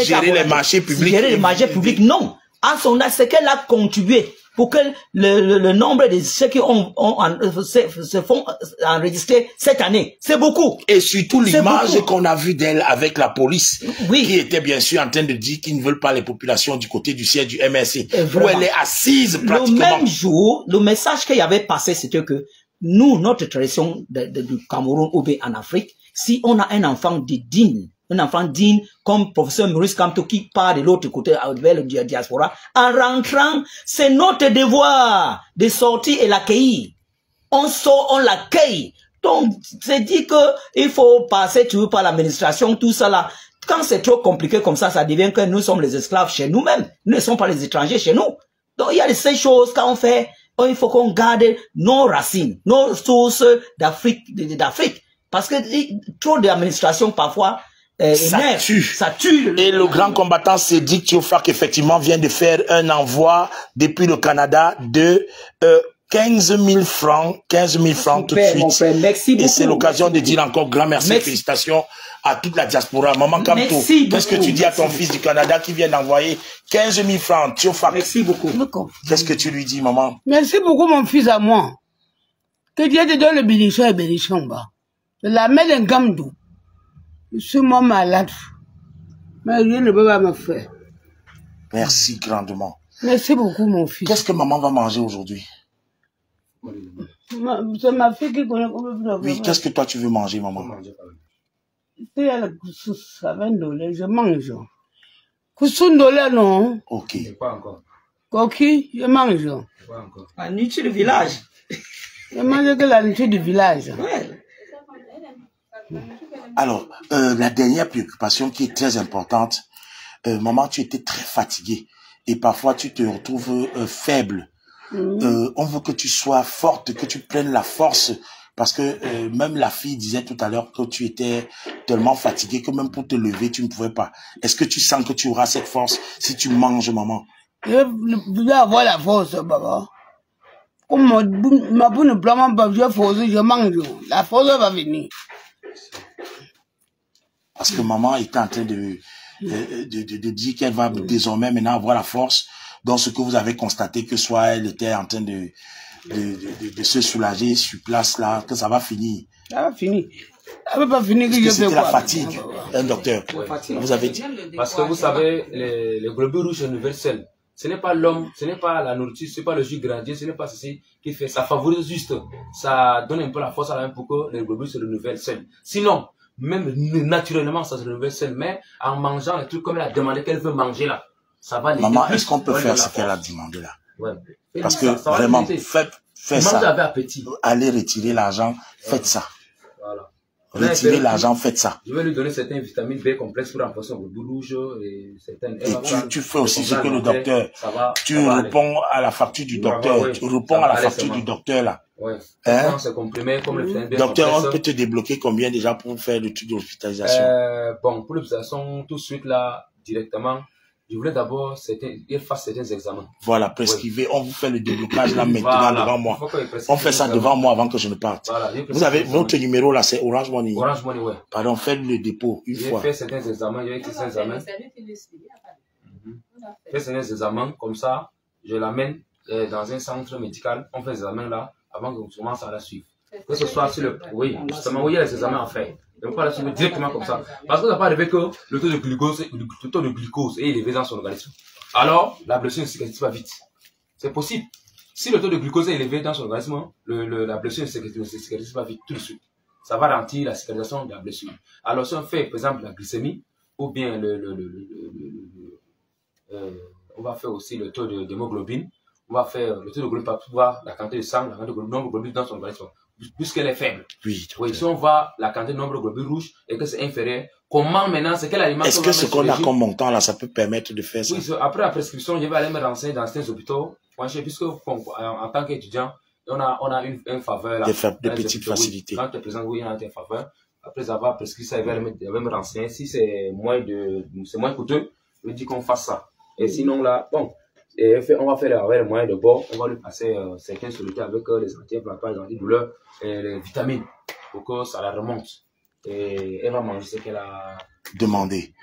gérer les marchés publics. Gérer les marchés publics, non. À son âge, c'est qu'elle a contribué pour que le nombre de ceux qui se font enregistrer cette année, c'est beaucoup. Et surtout l'image qu'on a vue d'elle avec la police, oui, qui était bien sûr en train de dire qu'ils ne veulent pas les populations du côté du siège du MRC, où elle est assise pratiquement. Le même jour, le message qu'il y avait passé, c'était que nous, notre tradition du Cameroun ou bien en Afrique, si on a un enfant digne, comme professeur Maurice Kamto qui part de l'autre côté vers le diaspora, en rentrant, c'est notre devoir de sortir et l'accueillir. On sort, on l'accueille. Donc, c'est dit que il faut passer toujours par l'administration, tout ça là. Quand c'est trop compliqué comme ça devient que nous sommes les esclaves chez nous-mêmes. Nous ne sommes pas les étrangers chez nous. Donc, il y a de ces choses qu'on fait. Il faut qu'on garde nos racines, nos sources d'Afrique. Parce que trop d'administration parfois, ça tue. Et le grand combattant Sédic Théophak, effectivement, vient de faire un envoi depuis le Canada de 15 000 francs tout de suite. Merci beaucoup. Et c'est l'occasion de dire encore grand merci. Félicitations à toute la diaspora. Maman Kamto, qu'est-ce que tu dis à ton fils du Canada qui vient d'envoyer 15 000 francs, Théophak? Merci beaucoup. Qu'est-ce que tu lui dis, maman? Merci beaucoup, mon fils à moi. Que Dieu te donne le bénédiction et bénédiction bas. La mère d'un gamdou. Je suis moi malade. Mais rien ne peut pas me faire. Merci grandement. Merci beaucoup, mon fils. Qu'est-ce que maman va manger aujourd'hui? C'est ma fille qui connaît. Oui, qu'est-ce que toi tu veux manger, maman? Il y a le couscous à 20 $, je mange. Couscous $, non? Ok. Pas encore. Coquille, je mange. Pas encore. La nourriture du village. Je mange que la nourriture du village. Ouais. Alors, la dernière préoccupation qui est très importante, maman, tu étais très fatiguée et parfois tu te retrouves faible. On veut que tu sois forte, que tu prennes la force, parce que même la fille disait tout à l'heure que tu étais tellement fatiguée que même pour te lever, tu ne pouvais pas. Est-ce que tu sens que tu auras cette force si tu manges, maman? Je vais avoir la force, papa. Comme ma boue ne prend pas, je mange. La force va venir. Parce que maman était en train de dire qu'elle va désormais maintenant avoir la force. Donc ce que vous avez constaté que soit elle était en train de se soulager sur place là, que ça va finir. Ça va finir. Ça va pas finir que je fais quoi? La fatigue, un docteur. Vous avez dit. Parce que vous savez, les globules rouges universels, ce n'est pas l'homme, ce n'est pas la nourriture, ce n'est pas le jus grandier, ce n'est pas ceci qui fait. Ça favorise juste, ça donne un peu la force à la main pour que les globules se renouvellent seuls. Sinon, même naturellement, ça se renouvelle seul, mais en mangeant les trucs comme elle a demandé qu'elle veut manger là, ça va l'aider. Maman, est-ce qu'on peut faire ce qu'elle a demandé là? Ouais. Parce que ça vraiment, faites ça. Avec appétit. Allez retirer l'argent, faites ça. Voilà. Retirez l'argent, faites ça. Je vais lui donner certaines vitamines B complexes pour renforcer le bout rouge et certaines. Et tu fais aussi ce que le docteur. Tu réponds à la facture du docteur. Tu réponds à la facture du docteur là. Ouais. Hein? C'est comprimé comme le vitamin B. Docteur, on peut te débloquer combien déjà pour faire l'étude d'hospitalisation? Bon, pour l'hospitalisation, tout de suite là, directement, je voulais d'abord qu'il fasse certains examens. Voilà, prescrivez. On vous fait le déblocage là maintenant devant moi. On fait ça devant moi avant que je ne parte. Voilà, vous avez votre numéro là, c'est Orange Money. Orange Money, ouais. Pardon, faites le dépôt une fois. J'ai fait certains examens, j'ai fait certains examens. Fait certains examens, comme ça, je l'amène dans un centre médical. On fait les examens là avant qu'on commence à la suivre. Que ce soit sur le. Oui, justement, où il y a les examens à faire. Et on peut la suivre directement comme ça. Parce qu'on n'a pas arrivé que le taux de glucose est élevé dans son organisme. Alors, la blessure ne cicatrise pas vite. C'est possible. Si le taux de glucose est élevé dans son organisme, la blessure ne cicatrise pas vite tout de suite. Ça va ralentir la cicatrisation de la blessure. Alors, si on fait, par exemple, la glycémie, ou bien on va faire aussi le taux d'hémoglobine, on va faire le taux d'hémoglobine pour voir la quantité de sang, la quantité de l'hémoglobine dans son organisme, puisqu'elle est faible. Oui. Oui, si on voit la quantité de l'hémoglobine rouge et que c'est inférieur, comment maintenant, c'est quel aliment? Est-ce que ce qu'on a comme montant là, ça peut permettre de faire ça? Oui, après la prescription, je vais aller me renseigner dans certains hôpitaux, puisque en tant qu'étudiant, on a une faveur là. Des petites facilités. Oui. Quand tu es présent, oui, il y a une faveur. Après avoir prescrit ça, il va me renseigner. Si c'est moins coûteux, je lui dis qu'on fasse ça. Et sinon là, bon, on va faire avec les moyens de bord, on va lui passer certaines solutions avec les anti-inflammatoires, les antidouleurs et les vitamines pour que ça la remonte. Et elle va manger ce qu'elle a demandé.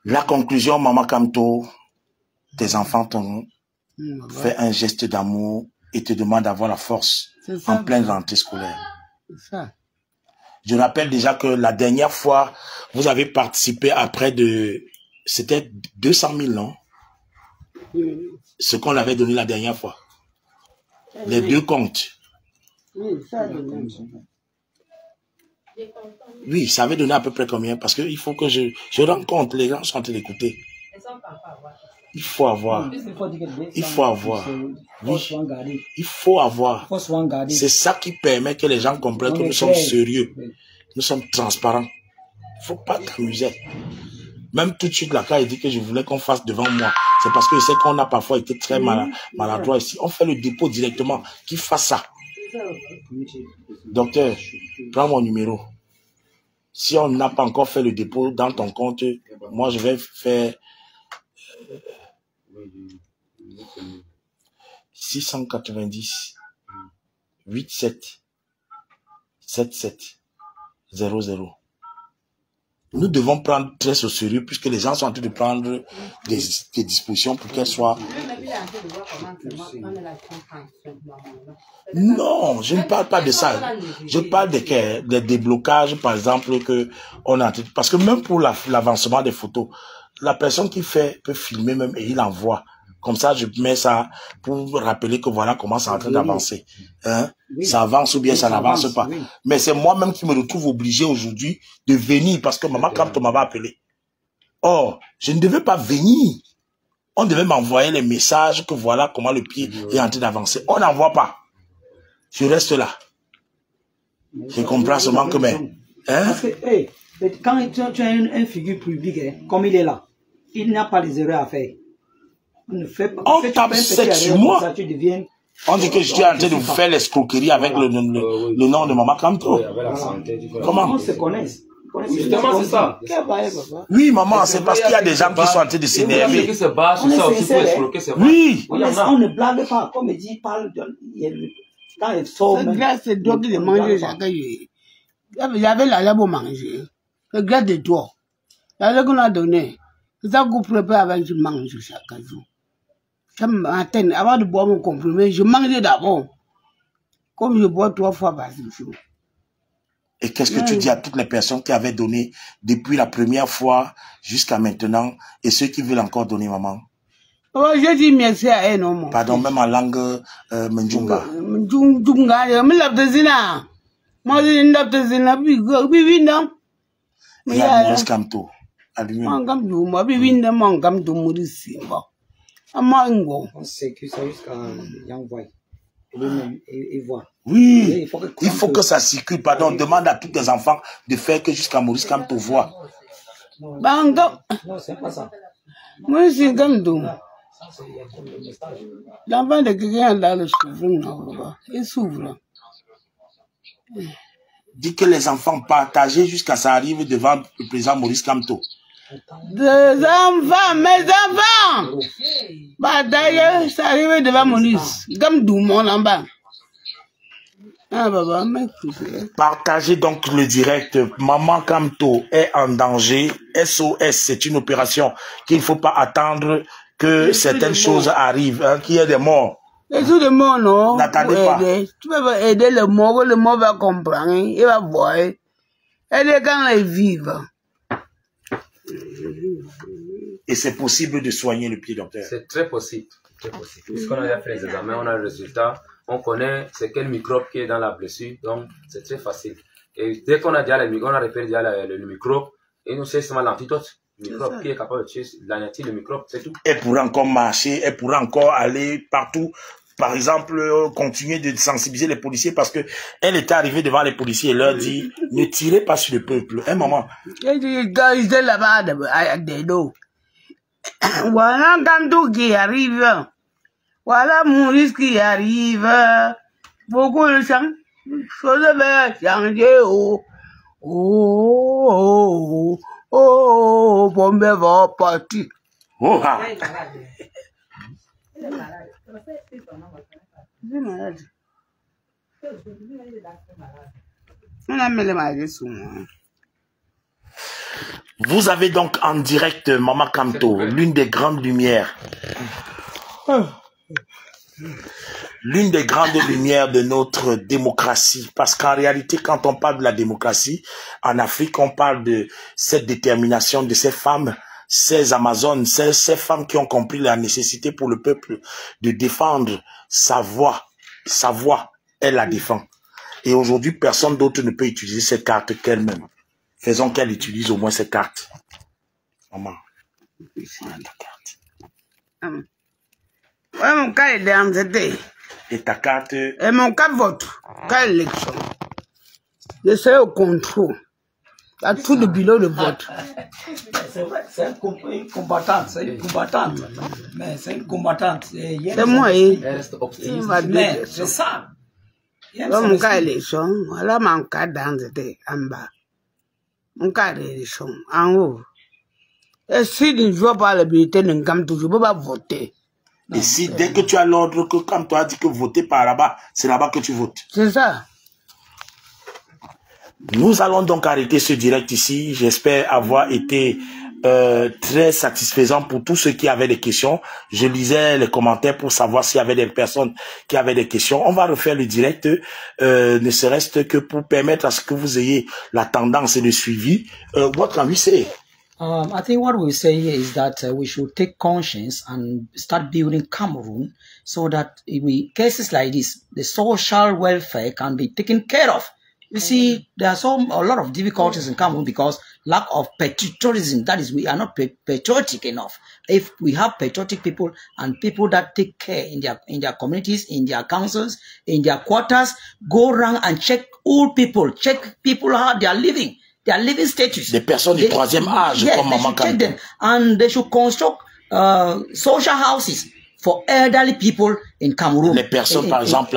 La conclusion, Maman Kamto, tes enfants t'ont fait un geste d'amour et te demandent d'avoir la force en pleine rentrée scolaire. C'est ça. Je rappelle déjà que la dernière fois, vous avez participé à près de... C'était 200 000, non? Ce qu'on avait donné la dernière fois. Les deux comptes. Oui, ça, oui, ça avait donné à peu près combien? Parce qu'il faut que je rends compte, les gens sont en train d'écouter. Il faut avoir. Il faut avoir. Oui. Il faut avoir. C'est ça qui permet que les gens comprennent que nous sommes sérieux. Nous sommes transparents. Il ne faut pas t'amuser. Même tout de suite, là, quand il dit que je voulais qu'on fasse devant moi, c'est parce que je sais qu'on a parfois été très maladroit ici. On fait le dépôt directement. Qu'il fasse ça. Docteur, prends mon numéro. Si on n'a pas encore fait le dépôt dans ton compte, moi je vais faire 690 87 77 00. Nous devons prendre très au sérieux puisque les gens sont en train de prendre des dispositions pour qu'elles soient... Non, je ne parle pas de ça. Je parle des déblocages, par exemple, que on a... Parce que même pour l'avancement des photos, la personne qui fait peut filmer même et il envoie. Comme ça, je mets ça pour rappeler que voilà comment c'est en train d'avancer. Hein? Oui. Ça avance ou bien ça n'avance pas. Oui. Mais c'est moi-même qui me retrouve obligé aujourd'hui de venir parce que Maman Kamto m'avait appelé. Or, je ne devais pas venir. On devait m'envoyer les messages que voilà comment le pied est en train d'avancer. On n'envoie pas. Je reste là. Je comprends seulement que mais... Hein? Parce que, hey, quand tu as une figure publique, hein, comme il est là, il n'a pas les erreurs à faire. On tape 7 sur moi. On dit que je suis en train de vous faire l'escroquerie avec le nom de Maman Kamto. Comment? On se connaît. Justement, c'est ça. Oui, maman, c'est parce qu'il y a des gens qui sont en train de s'énerver. Oui. On ne blague pas. Comme il dit, parle quand il sort. C'est toi qui le manges chaque jour. J'avais la lèvre pour manger. Regarde de toi. La lèvre qu'on a donnée. C'est ça qu'on prépare avec je mange chaque jour. Matin, avant de boire mon comprimé, je mange d'abord. Comme je bois 3 fois par jour. Et qu'est-ce que tu dis à toutes les personnes qui avaient donné depuis la première fois jusqu'à maintenant et ceux qui veulent encore donner, maman? Oh, je dis merci à elle, non? Pardon, même en langue Mndjunga. Mndjunga, je me lave de zina. Moi, je me lave de zina, puis non. Il y a Maurice Kamto. Moi, puis vite, mon Kamto Maurice. On sait que ça jusqu'à Yangwai. Oui, il faut que ça circule. Pardon, demande à tous tes enfants de faire que jusqu'à Maurice Kamto voit. Non, c'est pas ça. Moi, c'est Kamto. L'enfant de quelqu'un dans le souffre, il souffre. Dis que les enfants partagent jusqu'à ça arrive devant le président Maurice Kamto. Des enfants, mes enfants! Partagez, ça arrive devant Maurice. Kamto, mon enfant. Ah, baba, partagez donc le direct. Maman Kamto est en danger. SOS, c'est une opération qu'il ne faut pas attendre que certaines choses arrivent, hein, qu'il y ait des morts. Et tout le monde, non? N'attendez pas. Tu peux aider le mort va comprendre, il va voir. Aider quand ils vivent. Et c'est possible de soigner le pied, docteur? C'est très possible. Très possible. Puisqu'on a déjà fait les examens, on a le résultat. On connaît c'est quel microbe qui est dans la blessure, donc c'est très facile. Et dès qu'on a déjà on a repéré déjà le microbe, Et nous, c'est seulement l'antidote. Le microbe qui est capable de tuer, d'anéantir le microbe, c'est tout. Elle pourrait encore marcher, elle pourrait encore aller partout. Par exemple, continuer de sensibiliser les policiers parce que elle était arrivée devant les policiers et leur dit ne tirez pas sur le peuple. Un moment. Elle dit, quand ils étaient là-bas, des dos. Voilà quand tout qui arrive. Voilà Maurice qui arrive. Beaucoup de gens. Chose va changer. Oh, bombe va partir. Oh, ah. Il est malade. On a mis les malades sous moi. Vous avez donc en direct Maman Kamto, l'une des grandes lumières. L'une des grandes lumières de notre démocratie. Parce qu'en réalité, quand on parle de la démocratie, en Afrique, on parle de cette détermination de ces femmes, ces Amazones, ces femmes qui ont compris la nécessité pour le peuple de défendre sa voix. Sa voix, elle la défend. Et aujourd'hui, personne d'autre ne peut utiliser cette carte qu'elle-même. Faisons qu'elle utilise au moins cette carte. Maman, ta carte. Ouais, mon cas est dans cette. Et ta carte... Et mon cas vote. Quelle élection? Je serai au contrôle. À tout le bureau de vote. C'est vrai, c'est une combattante, c'est une combattante. Mais c'est une combattante. C'est moi, Elle reste optimiste. Mais c'est ça. Donc, mon cas élection, voilà mon cas dans cette en bas. Mon cas d'élection, en haut. Et si je ne vois pas le bulletin de Kamto, je ne peux pas voter. Et si dès que tu as l'ordre que quand tu as dit que voter par là-bas, c'est là-bas que tu votes. C'est ça. Nous allons donc arrêter ce direct ici. J'espère avoir été très satisfaisant pour tous ceux qui avaient des questions. Je lisais les commentaires pour savoir s'il y avait des personnes qui avaient des questions. On va refaire le direct, ne serait-ce que pour permettre à ce que vous ayez la tendance et le suivi. What can we say? I think what we say here is that we should take conscience and start building Cameroon so that cases like this, the social welfare can be taken care of. You see, there are a lot of difficulties in Cameroon because lack of patriotism. That is, we are not patriotic enough. If we have patriotic people and people that take care in their communities, in their councils, in their quarters, go around and check all people, check people how they are living. Their living status. Des personnes du troisième âge, yes, comme Maman Kamto. And they should construct social houses for elderly people in Cameroon. Les personnes, par exemple,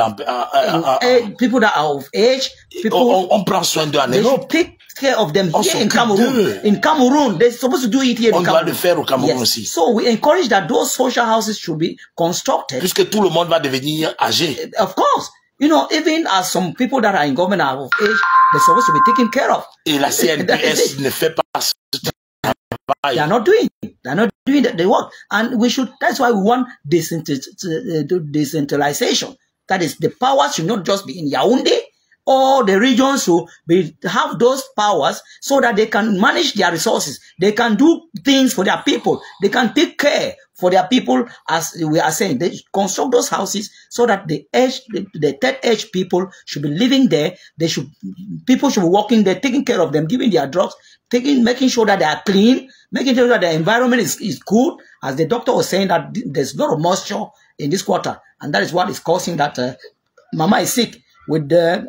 people that are of age. People, on prend soin d'eux en they Europe. should take care of them here in Cameroon. In Cameroon, they're supposed to do it here in Cameroon. On doit le faire au Cameroun aussi. So we encourage that those social houses should be constructed. Puisque tout le monde va devenir âgé. Of course. You know, even as some people that are in government are of age, they're supposed to be taken care of. Et la CNPS ne fait pas ce travail. They are not doing it. They are not doing the work. And we should, that's why we want decentralization. That is, the powers should not just be in Yaoundé, or the regions should have those powers so that they can manage their resources. They can do things for their people. They can take care for their people, as we are saying. They construct those houses so that the third age people should be living there. People should be working there, taking care of them, giving their drugs, making sure that they are clean, making sure that the environment is good. As the doctor was saying, that there's a lot of moisture in this quarter, and that is what is causing that Mama is sick with the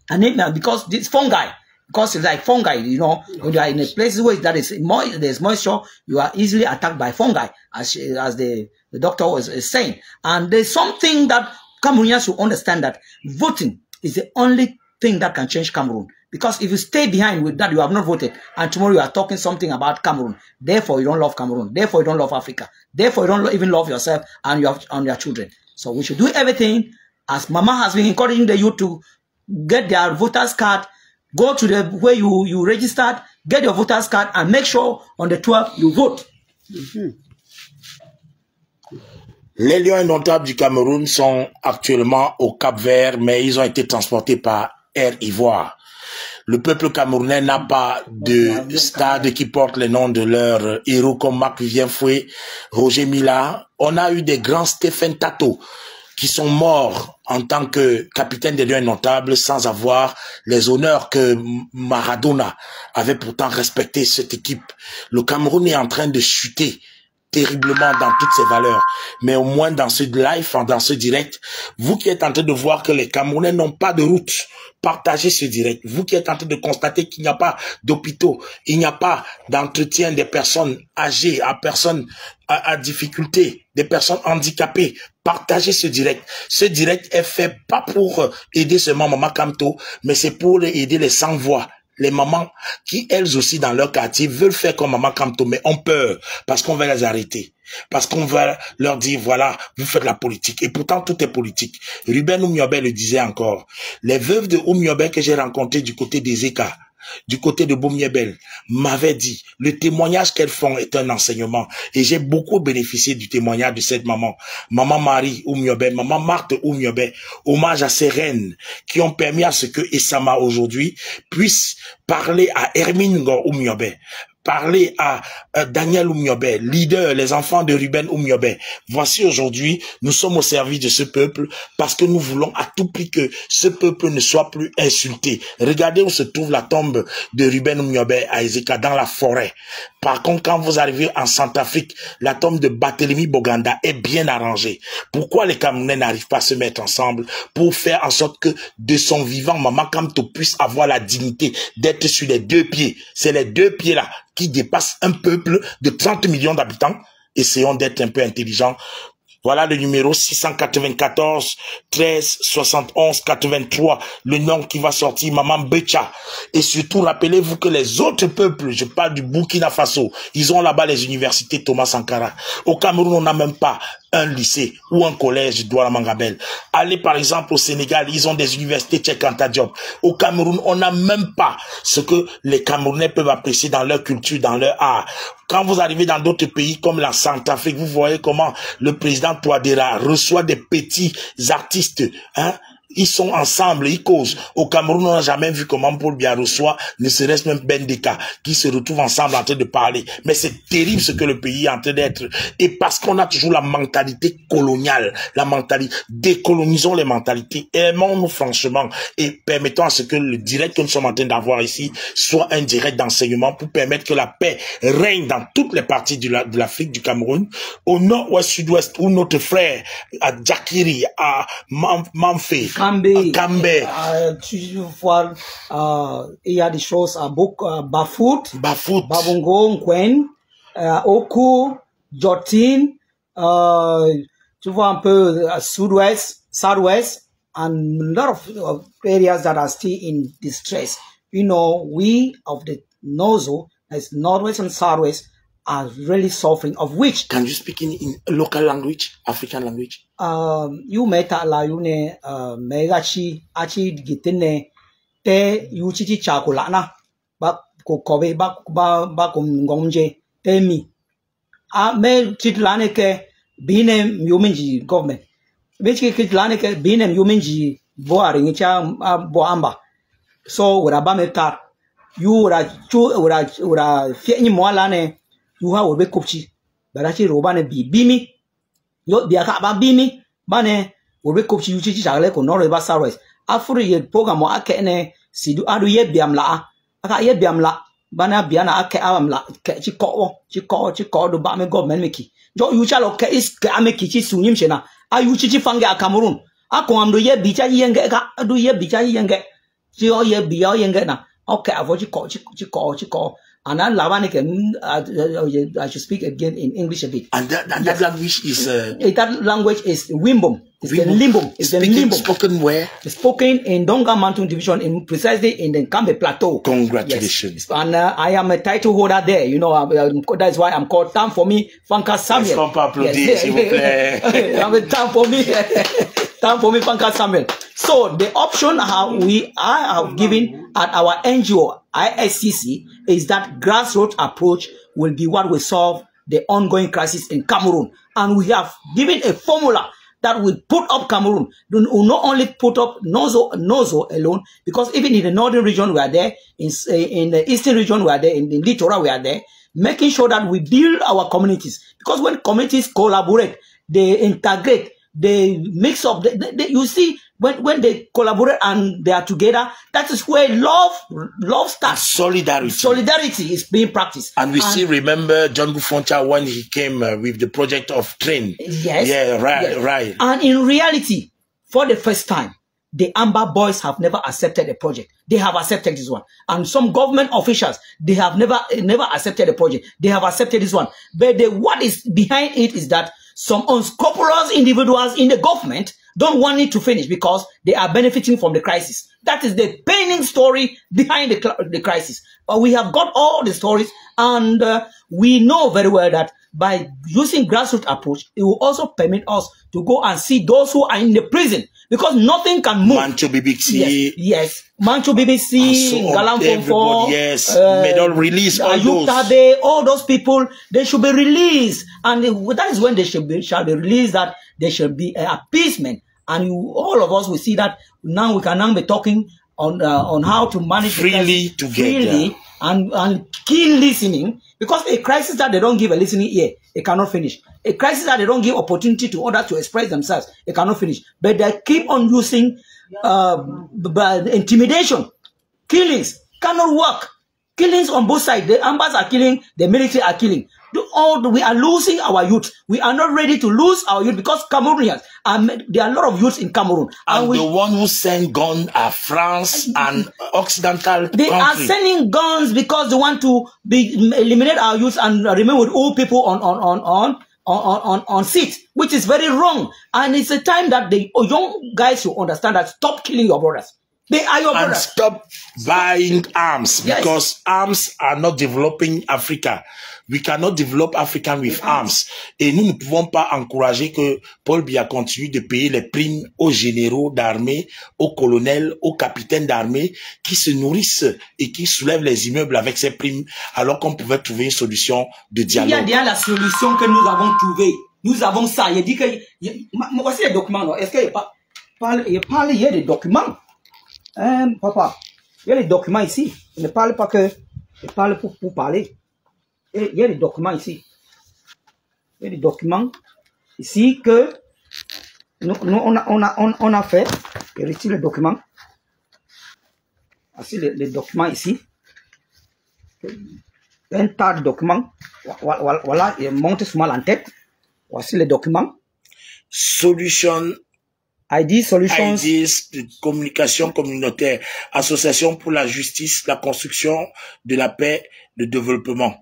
anemia, because this fungi. Because it's like fungi, you know, when you are in a place where there's moisture, you are easily attacked by fungi, as the doctor was saying. And there's something that Cameroonians should understand, that voting is the only thing that can change Cameroon. Because if you stay behind with that, you have not voted, and tomorrow you are talking something about Cameroon. Therefore, you don't love Cameroon. Therefore, you don't love Africa. Therefore, you don't even love yourself and your children. So we should do everything, as Mama has been encouraging the youth to get their voters card. Go to where you registered, get your voters card, and make sure on the 12th you vote. Les lions indomptables du Cameroun sont actuellement au Cap-Vert, mais ils ont été transportés par Air Ivoire. Le peuple camerounais n'a pas de stade qui porte les noms de leurs héros comme Marc-Vivien Foué, Roger Mila. On a eu des grands Stéphane Tato qui sont morts en tant que capitaine des Lions Indomptables sans avoir les honneurs que Maradona avait pourtant respecté cette équipe. Le Cameroun est en train de chuter terriblement dans toutes ses valeurs. Mais au moins dans ce live, dans ce direct, vous qui êtes en train de voir que les Camerounais n'ont pas de route, partagez ce direct. Vous qui êtes en train de constater qu'il n'y a pas d'hôpitaux, il n'y a pas d'entretien des personnes âgées, à difficulté, des personnes handicapées, partagez ce direct. Ce direct est fait pas pour aider seulement Maman Kamto, mais c'est pour aider les sans-voix. Les mamans qui, elles aussi, dans leur quartier, veulent faire comme Maman Kamto, mais ont peur parce qu'on va les arrêter. Parce qu'on va leur dire, voilà, vous faites la politique. Et pourtant, tout est politique. Ruben Oumiobe le disait encore. Les veuves de Oumiobe que j'ai rencontrées du côté des Eka, du côté de Bomiebel, m'avait dit, le témoignage qu'elles font est un enseignement. Et j'ai beaucoup bénéficié du témoignage de cette maman. Maman Marie Oumiobe, Maman Marthe Oumiobe, hommage à ces reines qui ont permis à ce que Essama aujourd'hui puisse parler à Hermine Oumiobe, parler à Daniel Oumiobe, leader, les enfants de Ruben Oumiobe. Voici aujourd'hui, nous sommes au service de ce peuple parce que nous voulons à tout prix que ce peuple ne soit plus insulté. Regardez où se trouve la tombe de Ruben Oumiobe à Ezeka, dans la forêt. Par contre, quand vous arrivez en Centrafrique, la tombe de Barthélemy Boganda est bien arrangée. Pourquoi les Camerounais n'arrivent pas à se mettre ensemble pour faire en sorte que de son vivant, Maman Kamto puisse avoir la dignité d'être sur les deux pieds? C'est les deux pieds là qui dépassent un peuple de 30 millions d'habitants. Essayons d'être un peu intelligents. Voilà le numéro 694 13 71 83, le nom qui va sortir, Maman Becha. Et surtout, rappelez-vous que les autres peuples, je parle du Burkina Faso, ils ont là-bas les universités Thomas Sankara. Au Cameroun, on n'a même pas un lycée ou un collège Douala Mangabel. Allez par exemple au Sénégal, ils ont des universités Cheikh Anta Diop. Au Cameroun, on n'a même pas ce que les Camerounais peuvent apprécier dans leur culture, dans leur art. Quand vous arrivez dans d'autres pays comme la Centrafrique, vous voyez comment le président Touadéra reçoit des petits artistes, hein. Ils sont ensemble, ils causent. Au Cameroun, on n'a jamais vu comment Paul Biya reçoit, ne serait-ce même Bendeka, qui se retrouvent ensemble en train de parler. Mais c'est terrible ce que le pays est en train d'être. Et parce qu'on a toujours la mentalité coloniale, la mentalité, décolonisons les mentalités, aimons-nous franchement et permettons à ce que le direct que nous sommes en train d'avoir ici soit un direct d'enseignement pour permettre que la paix règne dans toutes les parties de l'Afrique, du Cameroun, au nord-ouest, sud-ouest, où notre frère, à Djakiri, à Manfé, Kambé. Tu vois, il y a des choses à beaucoup, Bafout, Babongo, Nkwen, Oku, Jotin, tu vois un peu sud-ouest, southwest, and a lot of areas that are still in distress. You know, we of the Nozo, as northwest and southwest, are really suffering, of which... Can you speak in local language, African language? You meta la yune megachi achi gitene te yuchichi chakulana ba ko kobe ba ko ngomje te mi a me chitlane ke bine yuminji government be chitlane ke bine yuminji boari ncha boamba so ura ba metar you ura fieni moalane you ha obe kopchi barachi robane bimi yo biaka ba bimi bane obe kopchi yuchi chagale ko noro ba saros afuri ye program ake ne sidu adu ye biamla aka ye biamla bana biana ake amla ke chiko do ba me government meki jo yucha lo ke is ke ameki chi sunyim shena ayuchi chi fange a Cameroon ako amdo ye bicha yenge ka adu ye bicha yenge chi o ye biya yenge na okay avo chiko and that I should speak again in English a bit. And that language is that language is Wimbom. It's the Limbom. It's the Limbom. Spoken where? It's spoken in Donga Mountain Division, precisely in the Kambe Plateau. Congratulations. Yes. And I am a title holder there. You know, that's why I'm called Time for Me, Fanka Samuel. Yes. Time for me. Time for me, Fanka Samuel. So the option I have given at our NGO, ISCC, is that grassroots approach will be what will solve the ongoing crisis in Cameroon. And we have given a formula that will put up Cameroon. Will not only put up Nozo alone, because even in the northern region we are there, in the eastern region we are there, in the littoral we are there, making sure that we build our communities. Because when communities collaborate, they integrate, they mix up. You see, when they collaborate and they are together, that is where love starts. Solidarity is being practiced. And we still remember John Bufoncha when he came with the project of train. Yes. Yeah, right, yes. right. And in reality, for the first time, the Amber Boys have never accepted a project. They have accepted this one. And some government officials, they have never accepted a project. They have accepted this one. But what is behind it is that some unscrupulous individuals in the government don't want it to finish because they are benefiting from the crisis. That is the paining story behind the crisis. But we have got all the stories, and we know very well that by using grassroots approach, it will also permit us to go and see those who are in the prison, because nothing can move. Mancho BBC. Yes. Mancho BBC, Galamfo, yes, medal release, all those people, they should be released. And that is when they shall be released, that there shall be appeasement. And all of us will see that now we can now be talking on how to manage freely together and keen listening, because a crisis that they don't give a listening ear, it cannot finish. A crisis that they don't give opportunity to others to express themselves, it cannot finish. But they keep on using intimidation, killings, cannot work. Killings on both sides. The Ambas are killing, the military are killing. We are losing our youth. We are not ready to lose our youth because Cameroonians, there are a lot of youths in Cameroon. And the one who send guns are France and Occidental They are sending guns because they want to eliminate our youth and remain with old people on seat, which is very wrong. And it's a time that the young guys should understand that stop killing your brothers. They are your brothers. And stop buying arms, because arms are not developing Africa. We cannot develop Africa with arms. Et nous ne pouvons pas encourager que Paul Biya continue de payer les primes aux généraux d'armée, aux colonels, aux capitaines d'armée qui se nourrissent et qui soulèvent les immeubles avec ces primes, alors qu'on pouvait trouver une solution de dialogue. Il y a déjà la solution que nous avons trouvée. Nous avons ça. Il dit que, voici les documents. Est-ce qu'il y a des documents? Papa, il y a les documents ici. Il ne parle pas que, il parle pour parler. Et il y a des documents ici. Il y a des documents ici que nous on a fait. Il retire les documents. Voici les documents ici. Un tas de documents. Voilà, il monte souvent en tête. Voici les documents. IDs de communication communautaire, Association pour la justice, la construction de la paix, le développement.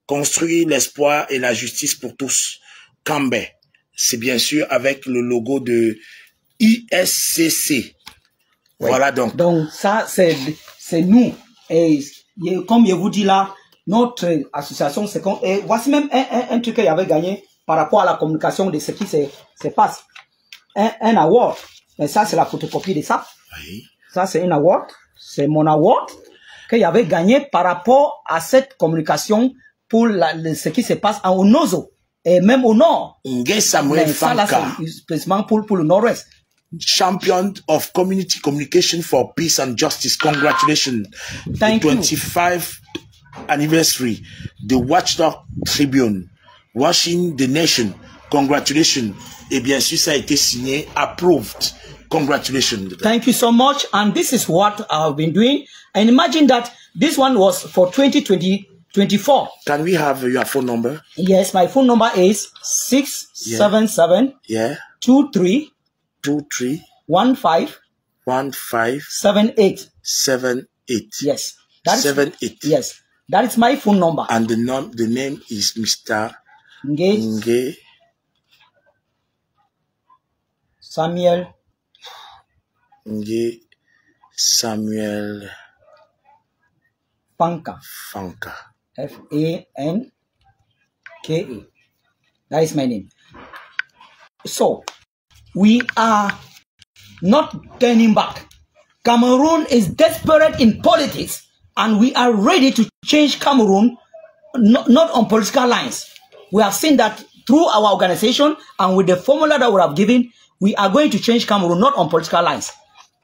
Construire l'espoir et la justice pour tous. Cambé. C'est bien sûr avec le logo de ISCC. Oui. Voilà donc. Donc ça, c'est nous. Et comme je vous dis là, notre association, c'est qu'on, et voici même un truc qu'il avait gagné par rapport à la communication de ce qui se passe. Un award. Et ça, c'est la photocopie de ça. Oui. Ça, c'est un award. C'est mon award qu'il avait gagné par rapport à cette communication pour ce qui se passe au Nozo. Et même au nord. Samuel Fanka. Spécialement pour le nord-ouest. Champion of Community Communication for Peace and Justice. Congratulations. Thank you. 25th anniversary. The Watchdog Tribune. Washing the Nation. Congratulations. Et bien sûr, ça a été signé, approved. Congratulations. Thank you so much. And this is what I've been doing. And imagine that this one was for 2024. Can we have your phone number? Yes, my phone number is 677 23 15 78. Yes. That is 78. Yes. That is my phone number. And the name is Mr. Nge Samuel Fanka. Fanka. That is my name. So, we are not turning back. Cameroon is desperate in politics, and we are ready to change Cameroon, not on political lines. We have seen that through our organization and with the formula that we have given, we are going to change Cameroon, not on political lines.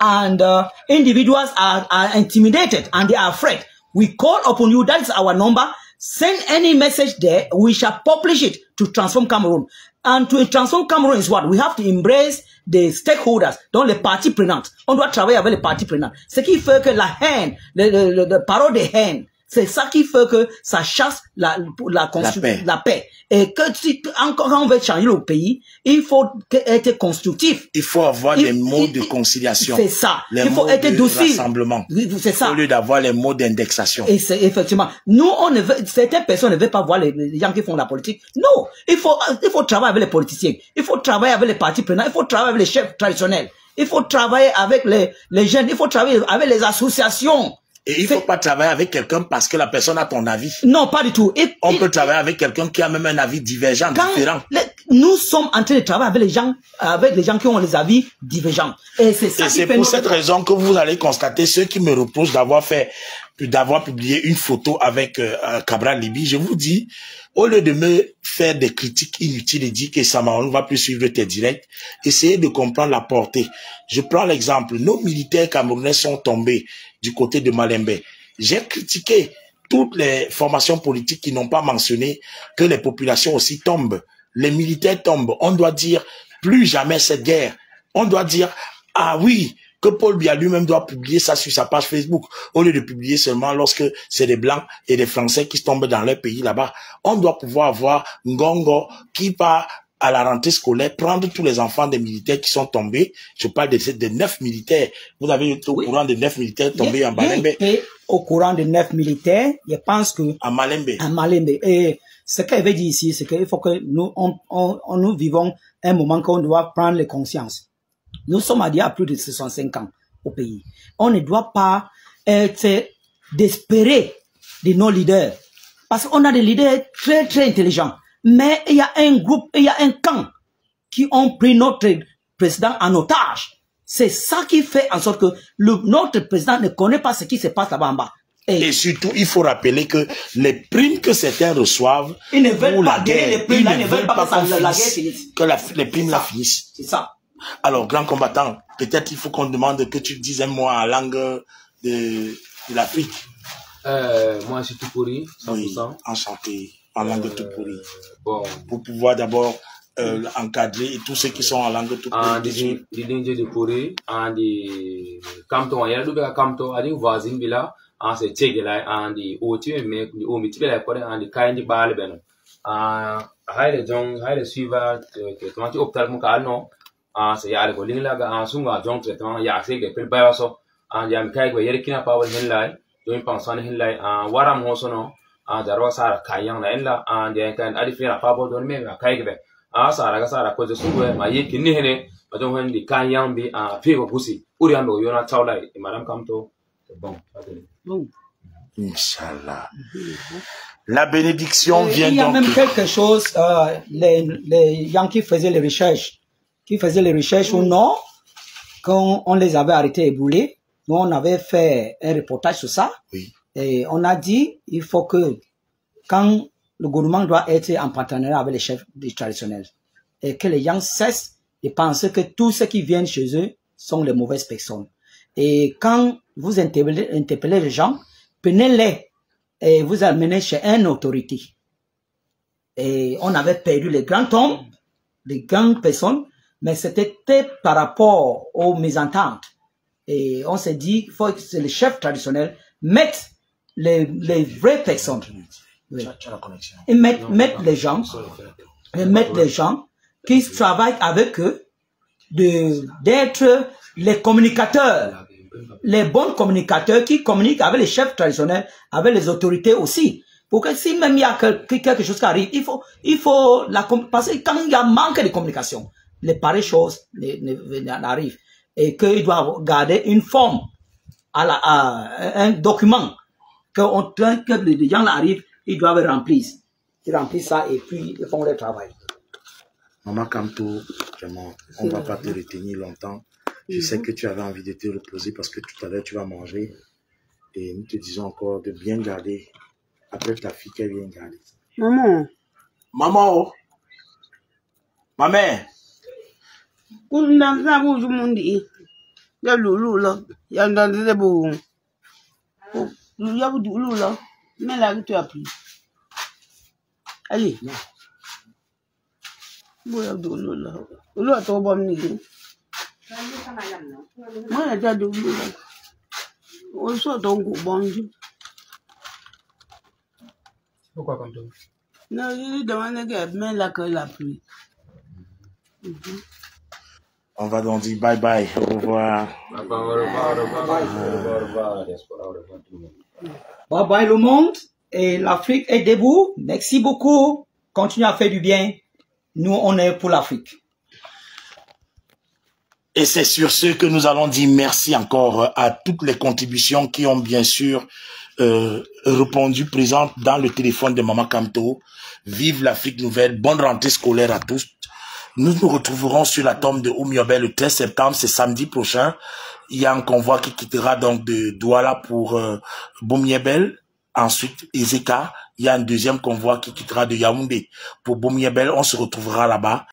And individuals are intimidated and they are afraid. We call upon you. That is our number. Send any message there, we shall publish it to transform Cameroon. And to transform Cameroon is what? We have to embrace the stakeholders, donc les parties prenantes. On doit travailler avec les parties prenantes. Ce qui fait que la haine, le parole de haine, c'est ça qui fait que ça chasse la paix. Et que quand on veut changer le pays, il faut être constructif. Il faut avoir des mots de conciliation. C'est ça. Il faut être docile. Rassemblement. C'est ça. Au lieu d'avoir les mots d'indexation. Et c'est effectivement. Nous, certaines personnes ne veulent pas voir les gens qui font la politique. Non. Il faut travailler avec les politiciens. Il faut travailler avec les partis prenants. Il faut travailler avec les chefs traditionnels. Il faut travailler avec les jeunes. Il faut travailler avec les associations. Et il ne faut pas travailler avec quelqu'un parce que la personne a ton avis. Non, pas du tout. On peut travailler avec quelqu'un qui a même un avis divergent, différent. Nous sommes en train de travailler avec les gens qui ont des avis divergents. Et c'est ça. Et c'est pour cette raison que vous allez constater ceux qui me reprochent d'avoir publié une photo avec Cabral Libye. Je vous dis, au lieu de me faire des critiques inutiles et dire que Samaon ne va plus suivre tes directs, essayez de comprendre la portée. Je prends l'exemple. Nos militaires camerounais sont tombés du côté de Malembe. J'ai critiqué toutes les formations politiques qui n'ont pas mentionné que les populations aussi tombent. Les militaires tombent. On doit dire plus jamais cette guerre. On doit dire, ah oui, que Paul Biya lui-même doit publier ça sur sa page Facebook, au lieu de publier seulement lorsque c'est des Blancs et des Français qui tombent dans leur pays là-bas. On doit pouvoir avoir Ngongo qui va à la rentrée scolaire prendre tous les enfants des militaires qui sont tombés. Je parle de 9 militaires. Vous avez été au courant de 9 militaires tombés en Malembe. Au courant de 9 militaires, je pense que... À Malembe. À Malembe. Et ce qu'elle veut dire ici, c'est qu'il faut que nous vivons un moment qu'on doit prendre les consciences. Nous sommes à plus de 65 ans au pays. On ne doit pas être désespéré de nos leaders. Parce qu'on a des leaders très, très intelligents. Mais il y a un groupe, il y a un camp qui ont pris notre président en otage. C'est ça qui fait en sorte que notre président ne connaît pas ce qui se passe là-bas en bas. Et surtout, il faut rappeler que les primes que certains reçoivent, ils ne veulent pas gagner les primes, ils ne veulent pas que la guerre finisse. Que les primes la finissent. C'est ça. Alors, grand combattant, peut-être il faut qu'on demande que tu dises un mot en langue de l'Afrique. Moi, je suis tout pourri, 100%. Oui, enchanté. En langue tout pourri. Bon. Pour pouvoir d'abord encadrer et tous ceux qui sont en langue tout pourri. De pourri, de Kamto, il y a deux Kamto, il y a des voisins bila, c'est Tchégela, de Oti, mais de Omiti, de Kaindi Balben. Haile Jong, Haile Suiva, que tu optes mon calno, c'est Yale Golinga, Sunga Jong, Yassé, que Pelbaso, and Yamkai, Yerikina Power Hinlai, doing Panson Hinlai, Waram Hosono. Jarwa sara kayang na illa de kan adi fira pabo don me ka kaybe sara ko jesuwe ma yeki ni hene ma don handi kayang bi pe ko gusi uri ambe yona tawla e madame Kamto bon. Inchallah. La bénédiction vient donc. Il y a même quelque chose les gens qui faisaient les recherches au nord quand on les avait arrêtés et brûlés, nous on avait fait un reportage sur ça. Oui. Et on a dit, il faut que, quand le gouvernement doit être en partenariat avec les chefs traditionnels, et que les gens cessent de penser que tous ceux qui viennent chez eux sont les mauvaises personnes. Et quand vous interpellez les gens, prenez-les et vous amenez chez une autorité. Et on avait perdu les grands hommes, les grandes personnes, mais c'était par rapport aux mésententes. Et on s'est dit, il faut que les chefs traditionnels mettent les vraies personnes. Oui. Et mettre les gens qui travaillent avec eux, d'être les communicateurs, les bons communicateurs qui communiquent avec les chefs traditionnels, avec les autorités aussi. Pour que si même il y a quelque chose qui arrive, il faut parce que quand il y a manque de communication, les pareilles choses n'arrivent. Et qu'ils doivent garder une forme, un document, que les gens arrivent, ils doivent remplir. Ils remplissent ça et puis ils font leur travail. Maman Kamto, vraiment, on ne va pas te retenir longtemps. Je sais que tu avais envie de te reposer parce que tout à l'heure tu vas manger. Et nous te disons encore de bien garder. Après ta fille qu'elle vient garder. Maman. Maman, oh. Maman. Ya lulu lo, ya ndande de bo. Ya bu lulu lo, mais là tu as pris. Allez. Moi, je suis bon. Moi, je suis on sort donc bon. Pourquoi comme ça? Non, je demande que mais là que la pluie. On va donc dire bye bye, au revoir. Bye bye le monde. Et l'Afrique est debout. Merci beaucoup. Continuez à faire du bien. Nous, on est pour l'Afrique. Et c'est sur ce que nous allons dire merci encore à toutes les contributions qui ont bien sûr répondu présentes dans le téléphone de Maman Kamto. Vive l'Afrique nouvelle. Bonne rentrée scolaire à tous. Nous nous retrouverons sur la tombe de Oumiobel le 13 septembre, c'est samedi prochain. Il y a un convoi qui quittera donc de Douala pour Boumiébel. Ensuite, Ezeka. Il y a un deuxième convoi qui quittera de Yaoundé pour Boumiébel. On se retrouvera là-bas.